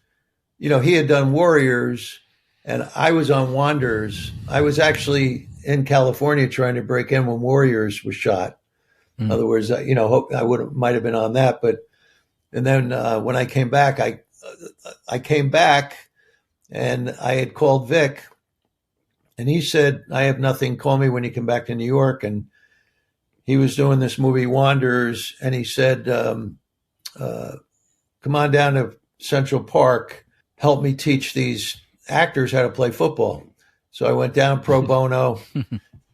he had done Warriors and I was on Wanderers. I was actually in California trying to break in when Warriors was shot. In other words, I might have been on that, and then when I came back, I came back and I had called Vic, and he said, "I have nothing. Call me when you come back to New York." And he was doing this movie Wanderers, and he said, "Come on down to Central Park, help me teach these actors how to play football." So I went down pro bono,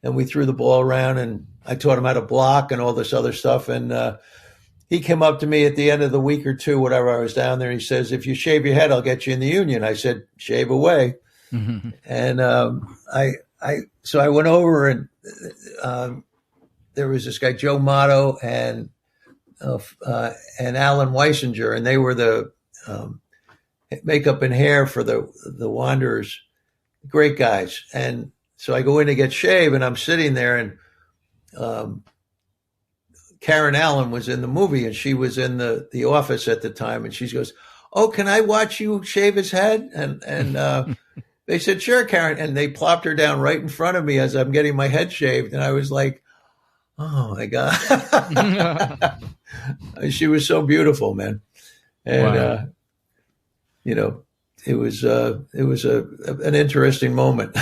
and we threw the ball around, and I taught him how to block and all this other stuff. And he came up to me at the end of the week or two, whatever I was down there. He says, "If you shave your head, I'll get you in the union." I said, "Shave away." And so I went over, and there was this guy, Joe Motto, and Alan Weisinger, and they were the makeup and hair for the Wanderers. Great guys. And so I go in to get shaved, and I'm sitting there, and Karen Allen was in the movie, and she was in the office at the time, and she goes, "Oh, can I watch you shave his head?" And they said, "Sure, Karen." And they plopped her down right in front of me as I'm getting my head shaved. And I was like, oh my God. She was so beautiful, man. And, wow. It was an interesting moment.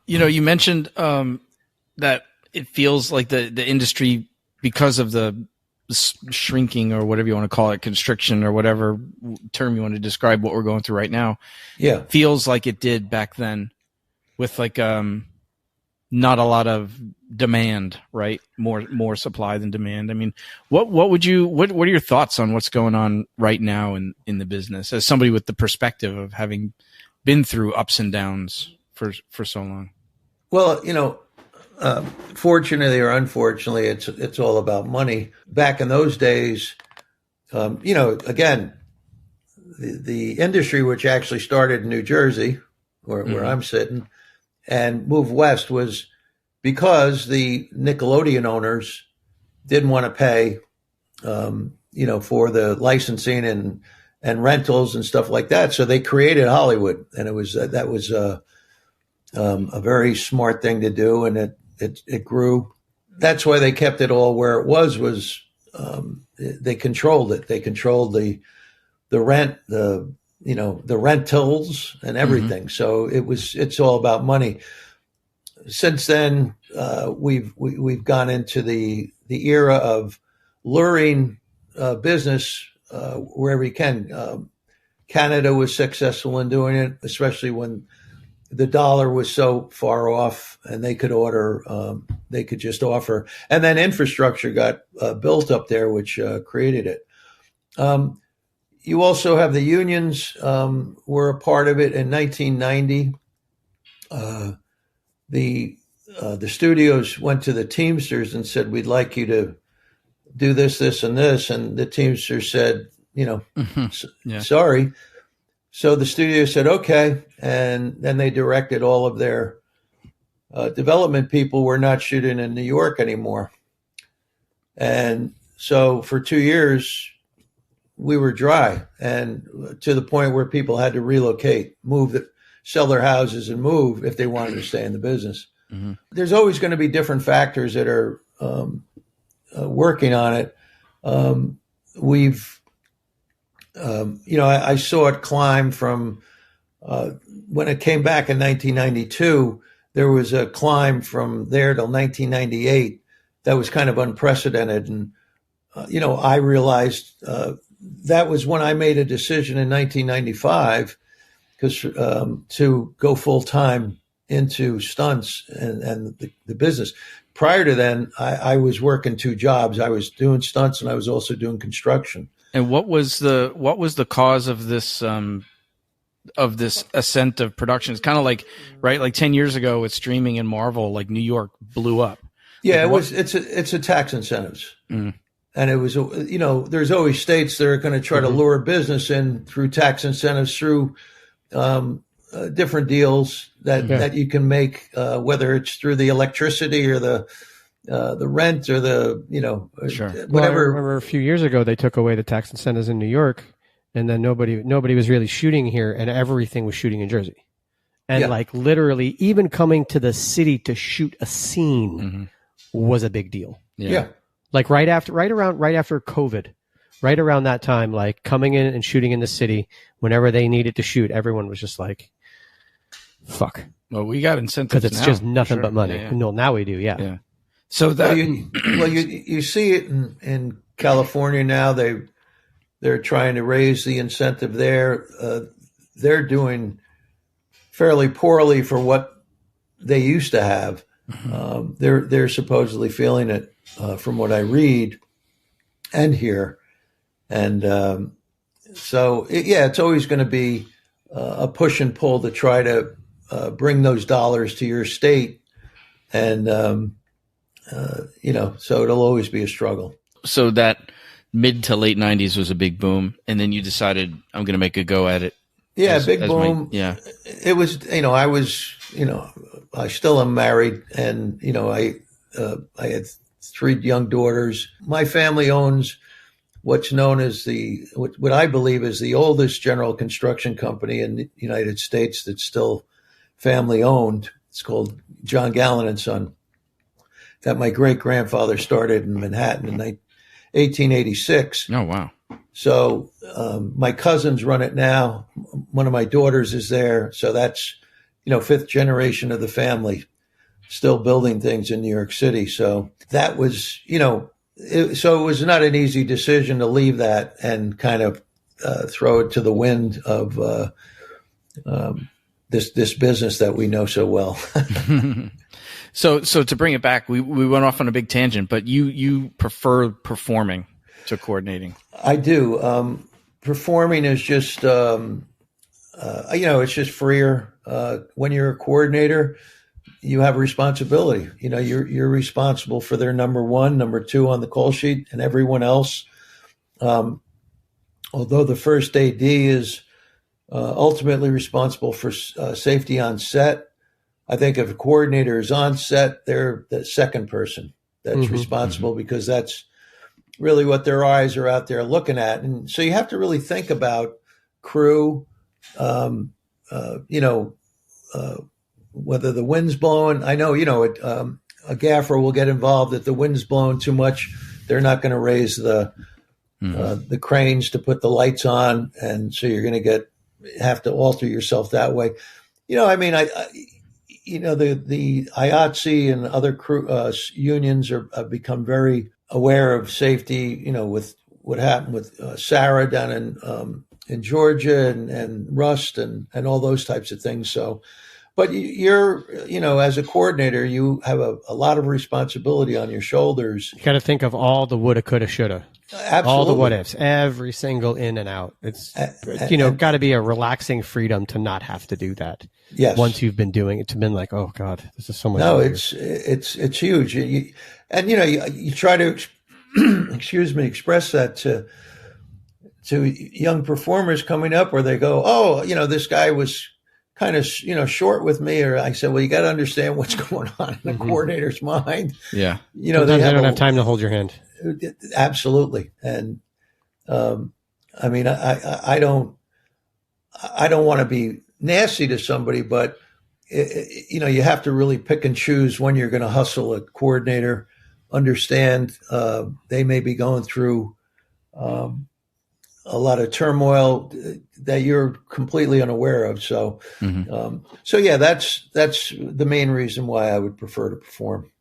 You mentioned that it feels like the industry, because of the shrinking, or whatever you want to call it, constriction, or whatever term you want to describe what we're going through right now, feels like it did back then, with like not a lot of demand, right? More supply than demand. I mean, what are your thoughts on what's going on right now in the business, as somebody with the perspective of having been through ups and downs for so long? Well, fortunately or unfortunately, it's all about money. Back in those days, again, the industry, which actually started in New Jersey, where I'm sitting, and moved west, was because the Nickelodeon owners didn't want to pay for the licensing and rentals and stuff like that. So they created Hollywood, and it was that was a very smart thing to do, and it grew. That's why they kept it all where it was they controlled it. They controlled the rent, the rentals and everything. Mm-hmm. So it's all about money. Since then, we've gone into the era of luring business wherever you can. Canada was successful in doing it, especially when the dollar was so far off, and they could just offer. And then infrastructure got built up there, which created it. You also have the unions were a part of it. In 1990, the studios went to the Teamsters and said, "We'd like you to do this, this, and this." And the Teamsters said, sorry. So the studio said, okay. And then they directed all of their development people were not shooting in New York anymore. And so for 2 years, we were dry, and to the point where people had to relocate, sell their houses and move if they wanted to stay in the business. Mm-hmm. There's always going to be different factors that are working on it. I saw it climb from when it came back in 1992. There was a climb from there till 1998 that was kind of unprecedented. And, I realized that was when I made a decision in 1995 to go full time into stunts and the business. Prior to then, I was working 2 jobs. I was doing stunts and I was also doing construction. And what was the cause of this ascent of production? It's kind of like, right, like 10 years ago with streaming and Marvel, like New York blew up. Yeah, it's a tax incentives. Mm. And it was, there's always states that are going to try to lure business in through tax incentives, through different deals that you can make, whether it's through the electricity or the rent or sure. whatever. Well, I remember a few years ago they took away the tax incentives in New York, and then nobody was really shooting here, and everything was shooting in Jersey, and like literally even coming to the city to shoot a scene was a big deal. Yeah. Like right after COVID, right around that time, like coming in and shooting in the city whenever they needed to shoot, everyone was just like, "Fuck." Well, we got incentives because it's just nothing but money. Yeah. No, now we do. Yeah. So that you see it in California now. They're trying to raise the incentive there. They're doing fairly poorly for what they used to have. They're supposedly feeling it from what I read and hear, and it's always going to be a push and pull to try to bring those dollars to your state, and so it'll always be a struggle. So that mid to late 90s was a big boom, and then you decided, I'm going to make a go at it. Yeah, big boom. It was, I still am married, and, I had 3 young daughters. My family owns what's known as what I believe is the oldest general construction company in the United States that's still family owned. It's called John Gallin and Son, that my great grandfather started in Manhattan in 1886. Oh, wow. So my cousins run it now. One of my daughters is there. So that's, 5th generation of the family still building things in New York City. So that was, it was not an easy decision to leave that and kind of throw it to the wind of this business that we know so well. So to bring it back, we went off on a big tangent, but you prefer performing to coordinating. I do. Performing is just, it's just freer. When you're a coordinator, you have a responsibility. You're responsible for their number 1, number 2 on the call sheet, and everyone else. Although the first AD is ultimately responsible for safety on set, I think if a coordinator is on set, they're the second person that's responsible, because that's really what their eyes are out there looking at. And so you have to really think about crew, whether the wind's blowing. I know, a gaffer will get involved if the wind's blowing too much. They're not going to raise the cranes to put the lights on. And so you're going to have to alter yourself that way. The IATSE and other crew unions have become very aware of safety, with what happened with Sarah down in Georgia and Rust and all those types of things. So, but you're, as a coordinator, you have a lot of responsibility on your shoulders. You got to think of all the woulda, coulda, shoulda. Absolutely. All the what ifs, every single in and out. It's, got to be a relaxing freedom to not have to do that. Yes. Once you've been doing it, to been like, oh God, this is so much. No, easier. it's huge. You try to, express that to young performers coming up where they go, oh, this guy was kind of, short with me. Or I said, well, you got to understand what's going on in the coordinator's mind. Yeah. Sometimes they don't have time to hold your hand. Absolutely. And, I don't want to be nasty to somebody, but you have to really pick and choose when you're going to hustle a coordinator, understand, they may be going through, a lot of turmoil that you're completely unaware of. So, that's the main reason why I would prefer to perform.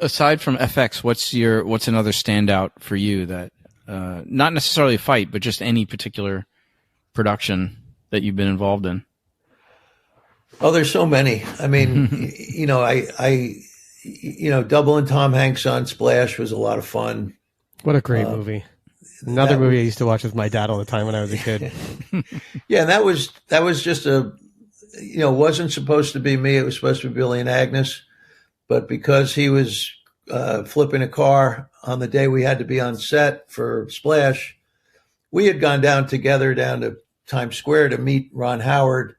Aside from FX, what's another standout for you that, not necessarily a fight, but just any particular production that you've been involved in? Oh, there's so many. I mean, doubling Tom Hanks on Splash was a lot of fun. What a great movie. Another movie I used to watch with my dad all the time when I was a kid. Yeah, and that was just wasn't supposed to be me. It was supposed to be Billy and Agnes. But because he was flipping a car on the day we had to be on set for Splash, we had gone down together down to Times Square to meet Ron Howard.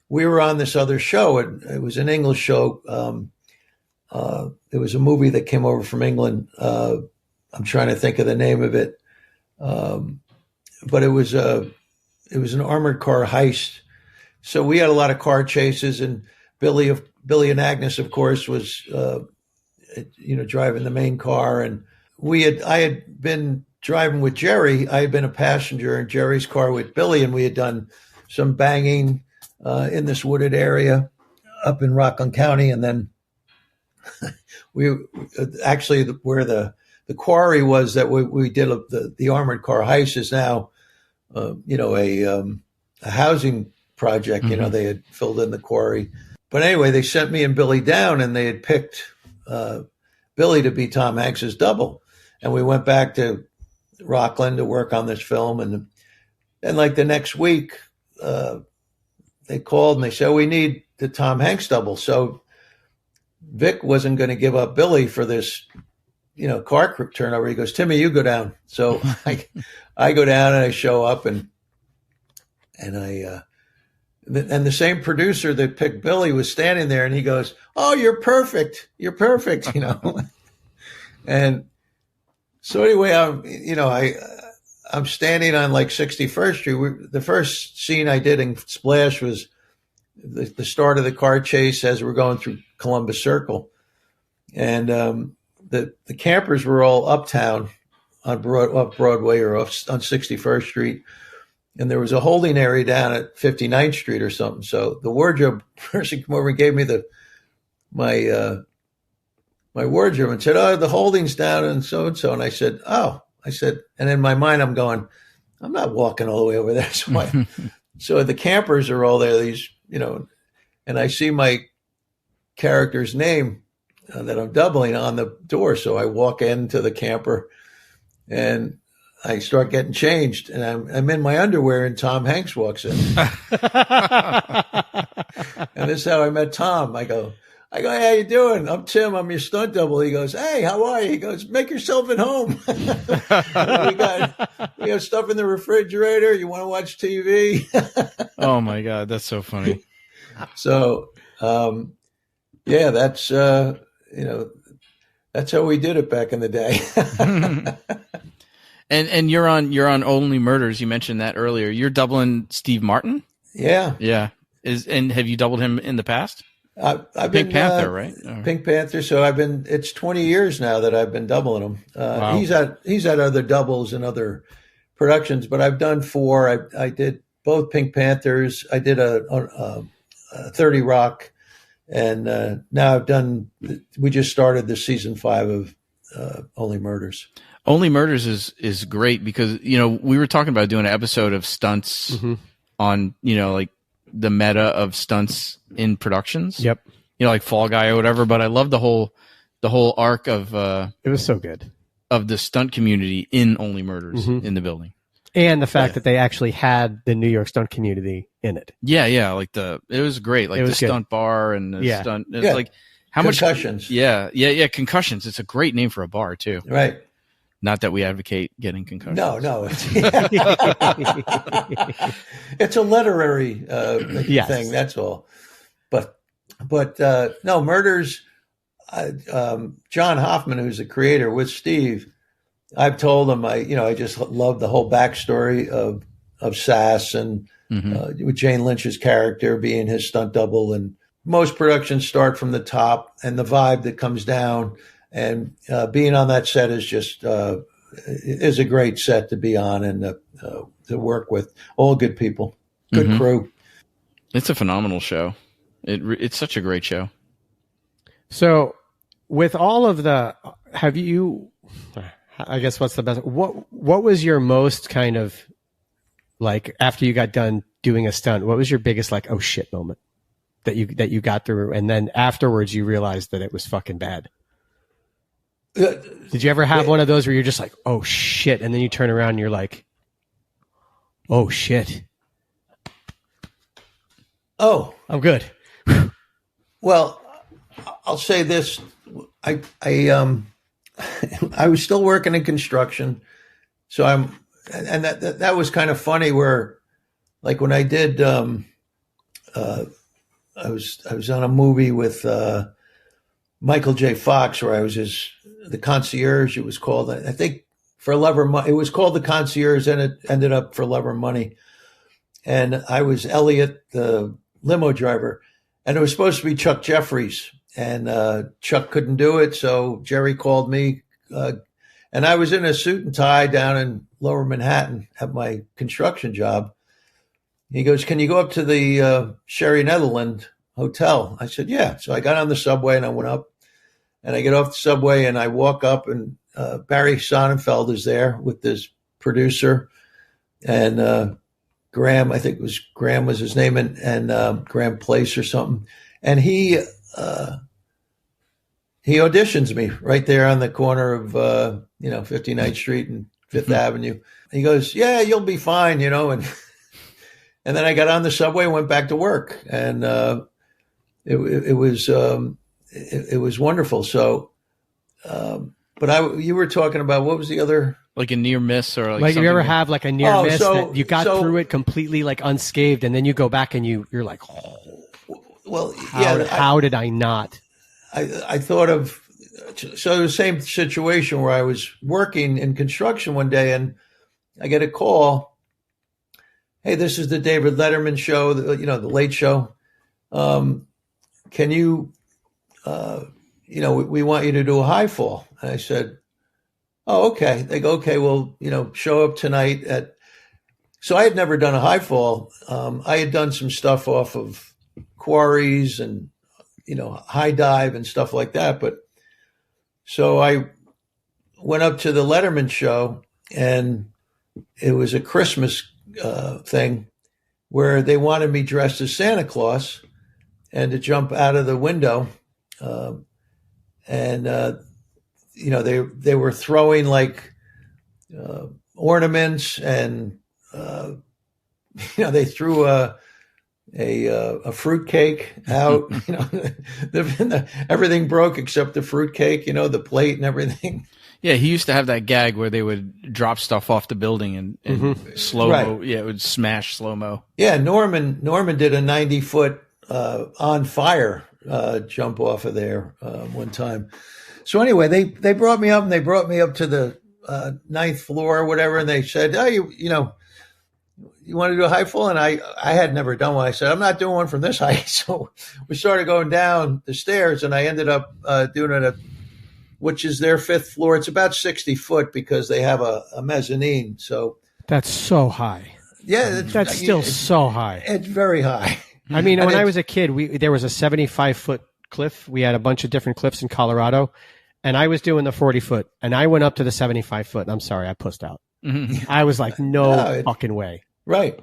We were on this other show. It was an English show. It was a movie that came over from England. I'm trying to think of the name of it. But it was an armored car heist. So we had a lot of car chases, and Billy and Agnes, of course, was, driving the main car. And I had been driving with Jerry. I had been a passenger in Jerry's car with Billy, and we had done some banging, in this wooded area up in Rockland County. And then we actually, where the quarry was that we did the armored car heist is now, a housing project. Mm-hmm. They had filled in the quarry. But anyway, they sent me and Billy down, and they had picked Billy to be Tom Hanks's double. And we went back to Rockland to work on this film. And like the next week, they called and they said, we need the Tom Hanks double. So Vic wasn't going to give up Billy for this, car turnover. He goes, Timmy, you go down. So I go down and I show up and the same producer that picked Billy was standing there, and he goes, oh, you're perfect. You're perfect. And so anyway, I'm standing on like 61st Street. The first scene I did in Splash was the start of the car chase as we're going through Columbus Circle. And, the campers were all uptown on Broadway or on 61st Street. And there was a holding area down at 59th Street or something. So the wardrobe person came over and gave me my wardrobe and said, oh, the holding's down and so-and-so. And I said, and in my mind, I'm going, I'm not walking all the way over there. So the campers are all there, and I see my character's name that I'm doubling on the door. So I walk into the camper and I start getting changed, and I'm in my underwear, and Tom Hanks walks in. And this is how I met Tom. I go, hey, how you doing? I'm Tim. I'm your stunt double. He goes, hey, how are you? He goes, make yourself at home. we got stuff in the refrigerator. You want to watch TV? Oh my God, that's so funny. So, that's That's how we did it back in the day. And you're on Only Murders. You mentioned that earlier. You're doubling Steve Martin? Yeah. Yeah. And have you doubled him in the past? I've Pink been, Panther, right? Pink Panther. So it's 20 years now that I've been doubling him. Wow. He's had other doubles and other productions, but I've done 4. I did both Pink Panthers. I did a 30 Rock, and now we just started the season 5 of Only Murders. Only Murders is great because, we were talking about doing an episode of stunts on, like the meta of stunts in productions. Yep. Like Fall Guy or whatever. But I love the whole arc of it was so good of the stunt community in Only Murders in the building, and the fact that they actually had the New York stunt community in it. Yeah. Like it was great. Like the stunt bar and the stunt. It's like how Concussions. much? Yeah. Concussions. It's a great name for a bar too. Right. Not that we advocate getting concussions. No. It's a literary thing. That's all. But no, Murders. John Hoffman, who's the creator, with Steve, I've told him I just love the whole backstory of Sass and with Jane Lynch's character being his stunt double, and most productions start from the top and the vibe that comes down. And being on that set is just is a great set to be on and to work with. All good people, good crew. It's a phenomenal show. It's such a great show. So, with all of have you? I guess what's the best? What was your most kind of like after you got done doing a stunt? What was your biggest like oh shit moment that you got through, and then afterwards you realized that it was fucking bad? Did you ever have one of those where you're just like, oh shit, and then you turn around and you're like, oh shit, oh, I'm good? Well, I'll say this: I was still working in construction, so and that was kind of funny. Where, like, when I did, I was on a movie with Michael J. Fox, where I was the concierge. It was called, I think, For Love or Money. It was called The Concierge, and it ended up For Love or Money. And I was Elliot, the limo driver, and it was supposed to be Chuck Jeffries, and Chuck couldn't do it, so Jerry called me, and I was in a suit and tie down in Lower Manhattan at my construction job. He goes, "Can you go up to the Sherry Netherland Hotel?" I said, "Yeah." So I got on the subway and I went up, and I get off the subway and I walk up, and Barry Sonnenfeld is there with this producer, and Graham, I think it was Graham was his name, and Graham Place or something. And he auditions me right there on the corner of 59th Street and 5th Avenue. He goes, "Yeah, you'll be fine," and and then I got on the subway and went back to work, and it was wonderful. So, but you were talking about, what was the other? Like a near miss, or like you ever have like a near miss that you got through it completely like unscathed, and then you go back and you're like, oh, well, how did I not? I thought of, so the same situation where I was working in construction one day, and I get a call. "Hey, this is the David Letterman show, the Late Show. Can you, we want you to do a high fall." And I said, "Oh, okay." They go, "Okay, well, show up tonight at." So I had never done a high fall. I had done some stuff off of quarries and, high dive and stuff like that. But so I went up to the Letterman show, and it was a Christmas thing where they wanted me dressed as Santa Claus and to jump out of the window. They were throwing like ornaments, and they threw a fruit cake out. Everything broke except the fruit cake. The plate and everything. Yeah, he used to have that gag where they would drop stuff off the building and slow-mo. Right. Yeah, it would smash slow-mo. Yeah, Norman did a 90-foot on fire jump off of there one time. So anyway, they brought me up, and they brought me up to the ninth floor or whatever, and they said, "Oh, you want to do a high fall?" And I had never done one. I said, "I'm not doing one from this height." So we started going down the stairs, and I ended up doing it which is their fifth floor. It's about 60 foot because they have a mezzanine. So that's so high. Yeah, that's still so high. It's very high. I mean, when I was a kid, there was a 75-foot cliff. We had a bunch of different cliffs in Colorado, and I was doing the 40-foot, and I went up to the 75-foot. And I'm sorry, I pussed out. Mm-hmm. I was like, no fucking way. Right?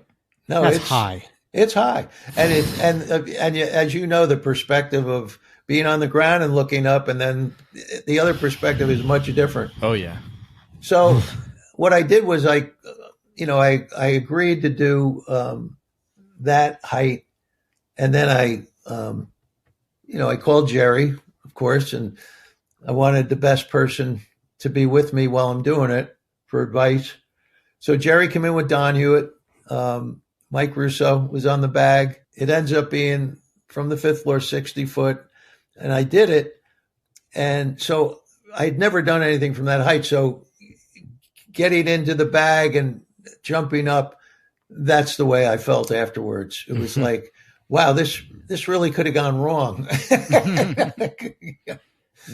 No, it's high. It's high, and as you know, the perspective of being on the ground and looking up, and then the other perspective is much different. Oh yeah. So what I did was I agreed to do that height, and then I called Jerry, of course, and I wanted the best person to be with me while I'm doing it for advice. So Jerry came in with Don Hewitt. Mike Russo was on the bag. It ends up being from the fifth floor, 60 foot. And I did it. And so I'd never done anything from that height. So getting into the bag and jumping up, that's the way I felt afterwards. It was like, wow, this really could have gone wrong.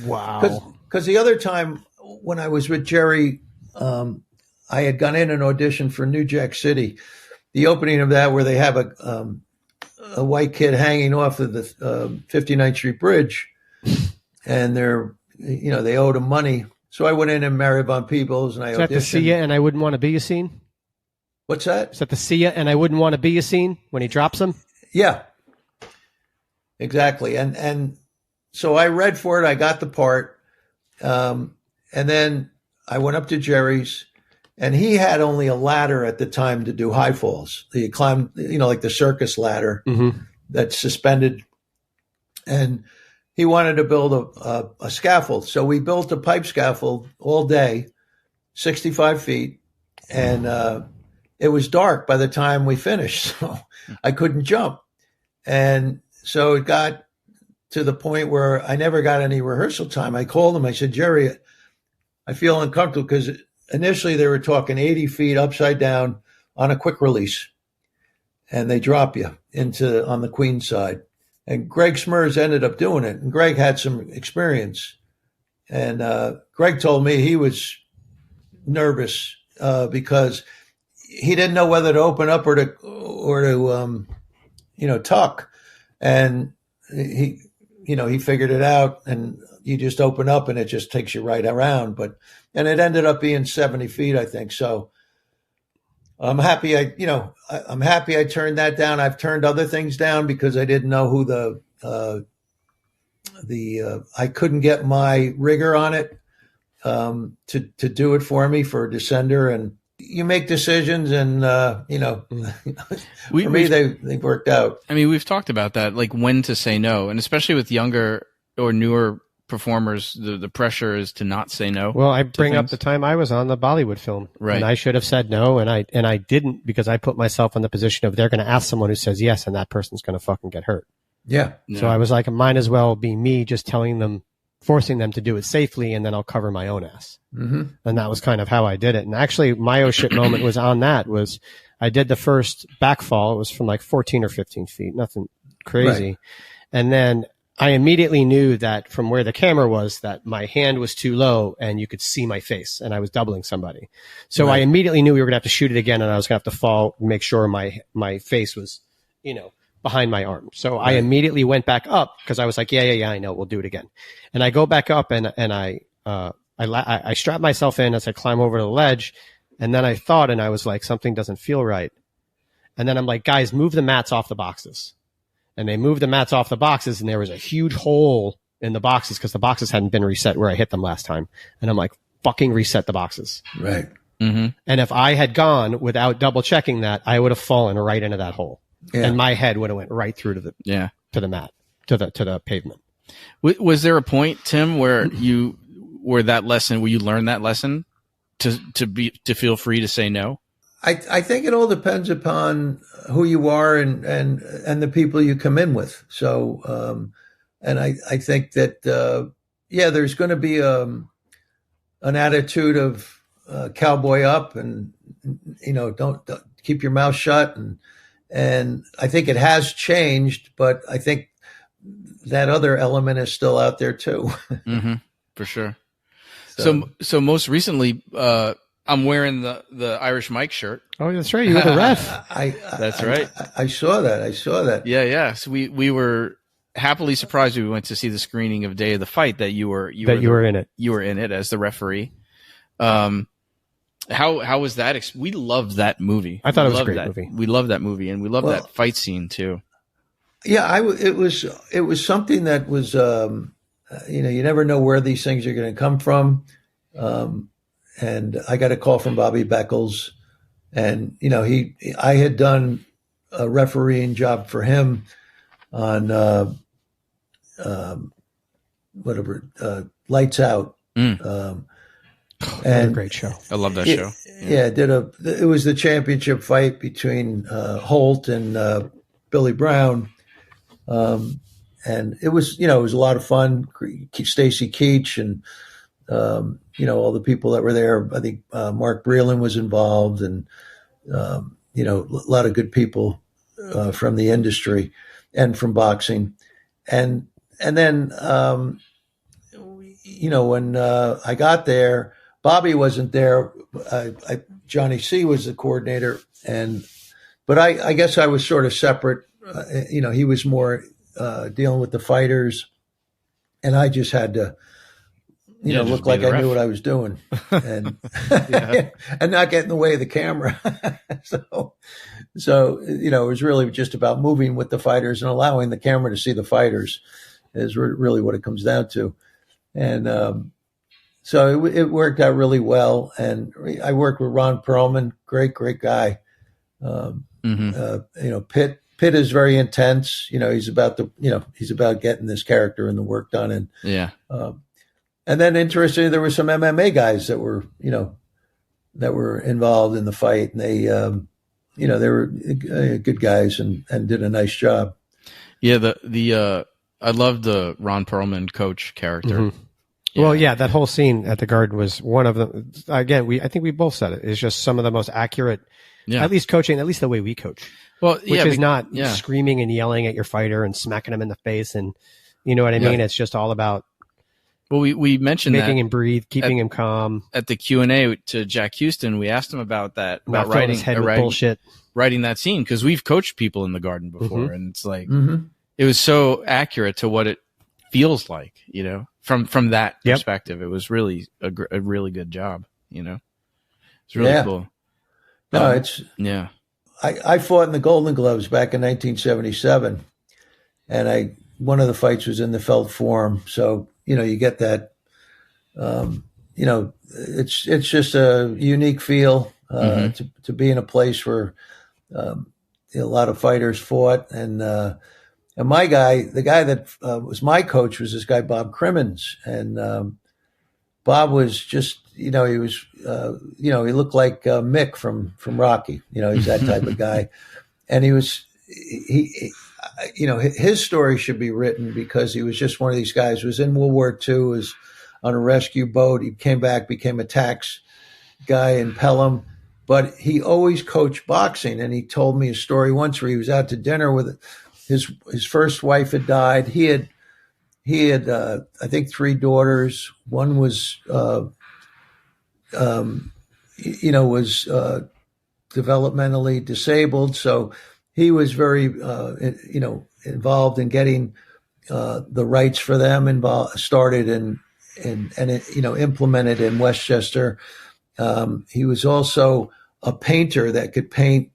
Wow. Because the other time when I was with Jerry, I had gone in and auditioned for New Jack City, the opening of that where they have a white kid hanging off of the 59th Street Bridge, and they owed him money. So I went in and Mary Von Peebles, and I auditioned. Is that the See Ya and I Wouldn't Want to Be You scene? What's that? Is that the See Ya and I Wouldn't Want to Be You scene when he drops him? Yeah, exactly. And so I read for it. I got the part, and then I went up to Jerry's. And he had only a ladder at the time to do high falls. He climbed, like the circus ladder that's suspended. And he wanted to build a scaffold. So we built a pipe scaffold all day, 65 feet. And it was dark by the time we finished. So I couldn't jump. And so it got to the point where I never got any rehearsal time. I called him. I said, Jerry, I feel uncomfortable because initially they were talking 80 feet upside down on a quick release, and they drop you on the queen side. And Greg Smurs ended up doing it, and Greg had some experience. And Greg told me he was nervous because he didn't know whether to open up or to tuck. And he figured it out, and you just open up and it just takes you right around. And it ended up being 70 feet, I think. So I'm happy I'm happy I turned that down. I've turned other things down because I didn't know who I couldn't get my rigger on it to do it for me for a descender. And you make decisions, and for me they worked out. I mean, we've talked about that, like when to say no, and especially with younger or newer performers, the pressure is to not say no. Well, I bring up the time I was on the Bollywood film, right? And I should have said no, and I didn't, because I put myself in the position of they're going to ask someone who says yes, and that person's going to fucking get hurt. Yeah. So I was like, it might as well be me just forcing them to do it safely, and then I'll cover my own ass. Mm-hmm. And that was kind of how I did it. And actually, my oh shit moment was on that. Was I did the first back fall. It was from like 14 or 15 feet, nothing crazy, right. And then I immediately knew that from where the camera was that my hand was too low and you could see my face, and I was doubling somebody. So right. I immediately knew we were going to have to shoot it again, and I was going to have to fall and make sure my face was, behind my arm. So right. I immediately went back up because I was like, yeah, I know, we'll do it again. And I go back up and I strap myself in as I climb over the ledge. And then I thought, and I was like, something doesn't feel right. And then I'm like, guys, move the mats off the boxes. And they moved the mats off the boxes, and there was a huge hole in the boxes because the boxes hadn't been reset where I hit them last time. And I'm like, fucking reset the boxes. Right. Mm-hmm. And if I had gone without double checking that, I would have fallen right into that hole. Yeah. And my head would have went right through to the mat, to the pavement. Was there a point, Tim, where you learned that lesson to feel free to say no? I think it all depends upon who you are and the people you come in with. So, And I think that, there's going to be an attitude of cowboy up and, don't keep your mouth shut. And I think it has changed, but I think that other element is still out there too. Mm-hmm, for sure. So most recently, I'm wearing the Irish Mike shirt. Oh, that's right. You were the ref. That's right. I saw that. Yeah. So we were happily surprised when we went to see the screening of Day of the Fight that you were in it. You were in it as the referee. How was that? We loved that movie. I thought it was a great movie. We loved that movie, and we loved that fight scene too. Yeah, it was something that was, you never know where these things are going to come from. And I got a call from Bobby Beckles, and I had done a refereeing job for him on Lights Out. And a great show. I love that show. Yeah, it was the championship fight between Holt and Billy Brown. And it was a lot of fun. Stacy Keach and, all the people that were there. I think Mark Breland was involved, and, a lot of good people from the industry and from boxing. And then, when I got there, Bobby wasn't there. Johnny C was the coordinator, but I guess I was sort of separate. He was more dealing with the fighters, and I just had to, look like I knew what I was doing, and and not get in the way of the camera. So it was really just about moving with the fighters and allowing the camera to see the fighters is really what it comes down to. And so it worked out really well. And I worked with Ron Perlman, great guy. Pitt is very intense. He's about getting this character and the work done. And and then interestingly, there were some MMA guys that were involved in the fight, and they were good guys and did a nice job. Yeah, I loved the Ron Perlman coach character. Mm-hmm. Yeah. Well, yeah, that whole scene at the Garden was one of them. Again, I think we both said it. It's just some of the most accurate, at least coaching, at least the way we coach. Well, which is not screaming and yelling at your fighter and smacking him in the face, and you know what I mean. It's just all about. Well, we mentioned making him breathe, keeping him calm. At the Q&A to Jack Houston, we asked him about that, about writing that scene, because we've coached people in the Garden before, and it's like it was so accurate to what it feels like, from that perspective. It was really a really good job. It's really cool. No, I fought in the Golden Gloves back in 1977, and one of the fights was in the Felt Forum. So, you get that, it's just a unique feel, to be in a place where, a lot of fighters fought. And my guy, the guy that was my coach, was this guy, Bob Crimmins. And Bob was just, he was, he looked like Mick from Rocky. He's that type of guy. And his story should be written, because he was just one of these guys who was in World War II, was on a rescue boat. He came back, became a tax guy in Pelham, but he always coached boxing. And he told me a story once where he was out to dinner with his first wife had died. He had I think 3 daughters. One was, developmentally disabled. So he was very, involved in getting the rights for them started and implemented in Westchester. He was also a painter that could paint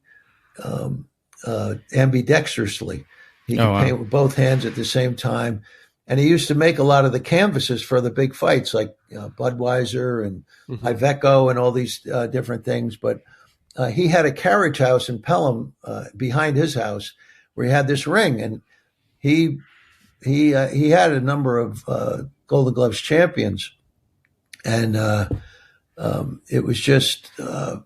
ambidextrously. He could paint with both hands at the same time. And he used to make a lot of the canvases for the big fights, like Budweiser and Iveco and all these different things. But he had a carriage house in Pelham behind his house where he had this ring, and he had a number of Golden Gloves champions, and it was just it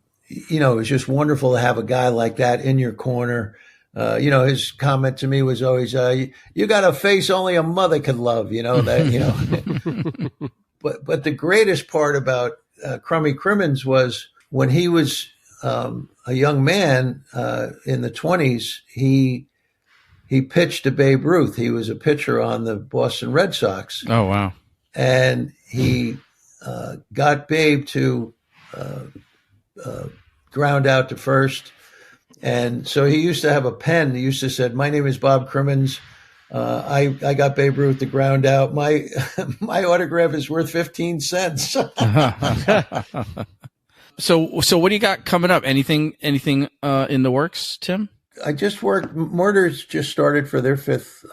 was just wonderful to have a guy like that in your corner, his comment to me was always, you got a face only a mother could love, But the greatest part about Crummy Crimmins was when he was a young man in the 20s, he pitched to Babe Ruth. He was a pitcher on the Boston Red Sox. Oh, wow. And he got Babe to ground out to first. And so he used to have a pen. He used to say, "My name is Bob Crimmins. I got Babe Ruth to ground out. My autograph is worth 15 cents." So what do you got coming up? Anything in the works, Tim? I just worked. Murder's just started for their 5th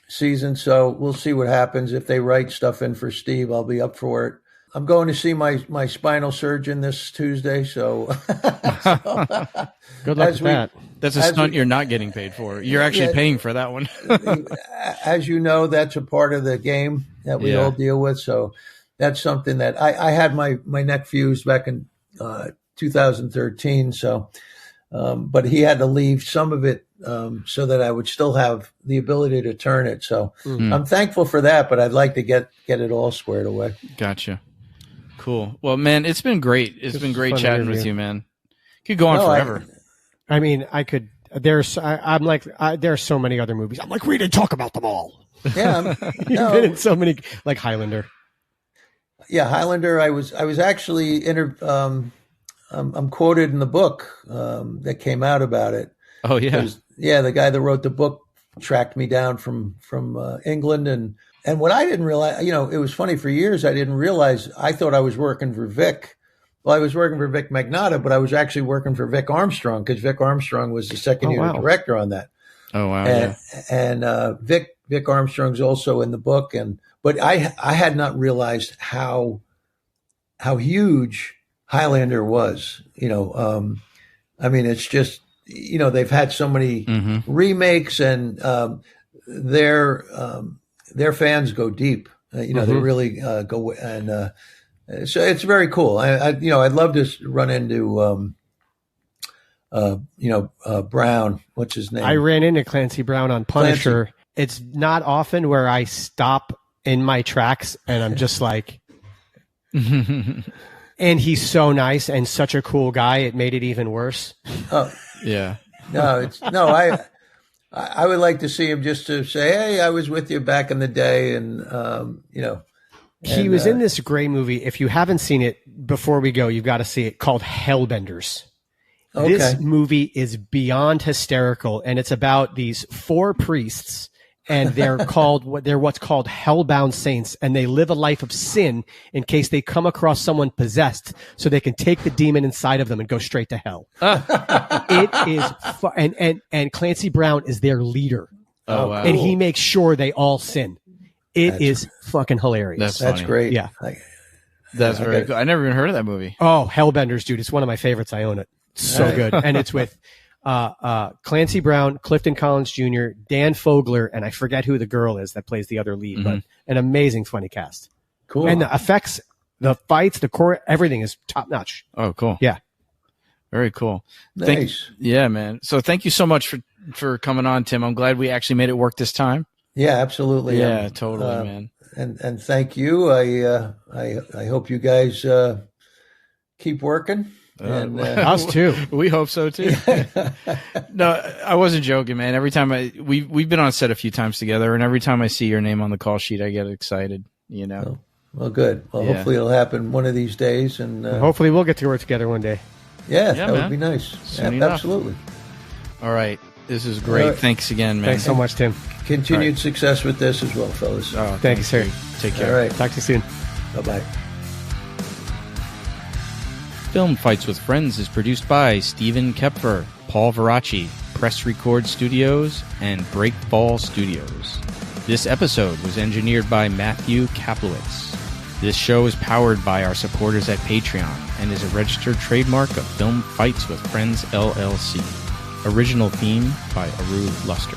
season, so we'll see what happens. If they write stuff in for Steve, I'll be up for it. I'm going to see my spinal surgeon this Tuesday, so good luck with that. That's a stunt you're not getting paid for. You're actually paying for that one. As you know, that's a part of the game that we all deal with. So that's something that I had my neck fused back in 2013. So, but he had to leave some of it so that I would still have the ability to turn it. So I'm thankful for that, but I'd like to get it all squared away. Gotcha. Cool. Well, man, it's been great. It's been great chatting with you, man. Could go on forever. I mean, I could. There are so many other movies. I'm like, we didn't talk about them all. Yeah, you've been in so many, like Highlander. Yeah, Highlander. I was actually I'm quoted in the book that came out about it. Oh yeah, the guy that wrote the book tracked me down from England, and what I didn't realize, it was funny, for years I didn't realize, I thought I was working for Vic. Well, I was working for Vic Magnotta, but I was actually working for Vic Armstrong, because Vic Armstrong was the second unit director on that. Oh wow! And Vic Armstrong's also in the book, but I had not realized how huge Highlander was. I mean, it's just, they've had so many remakes, and their fans go deep. They really go, and so it's very cool. I'd love to run into Brown. What's his name? I ran into Clancy Brown on Punisher. Clancy. It's not often where I stop in my tracks and I'm just like, and he's so nice and such a cool guy. It made it even worse. Oh yeah. I would like to see him just to say, "Hey, I was with you back in the day," and he was in this great movie. If you haven't seen it, before we go, you've got to see it, called Hellbenders. Okay. This movie is beyond hysterical, and it's about these 4 priests, and they're what's called hellbound saints, and they live a life of sin in case they come across someone possessed, so they can take the demon inside of them and go straight to hell. It is and Clancy Brown is their leader. Oh wow. And he makes sure they all sin. It is fucking hilarious. That's great. Yeah. That's very cool. I never even heard of that movie. Oh, Hellbenders, dude. It's one of my favorites. I own it. So good. And it's with Clancy Brown, Clifton Collins Jr., Dan Fogler, and I forget who the girl is that plays the other lead, but an amazing, funny cast. Cool. And the effects, the fights, the core, everything is top notch. Oh, cool. Yeah. Very cool. Nice. Yeah, man. So thank you so much for coming on, Tim. I'm glad we actually made it work this time. Yeah, absolutely. Yeah, totally, man. And thank you. I hope you guys keep working. And us too. We hope so too. No, I wasn't joking, man. Every time we've been on set a few times together, and every time I see your name on the call sheet, I get excited. Well, good. Well, hopefully it'll happen one of these days, and hopefully we'll get to work together one day. Yeah, that would be nice. Absolutely. All right. This is great. Right. Thanks again, man. Thanks so much, Tim. Continued success with this as well, fellas. Oh, thank you, sir. Take care. All right. Talk to you soon. Bye-bye. Film Fights with Friends is produced by Stephen Kepfer, Paul Veracci, Press Record Studios, and Breakball Studios. This episode was engineered by Matthew Kaplowitz. This show is powered by our supporters at Patreon and is a registered trademark of Film Fights with Friends, LLC. Original theme by Aru Luster.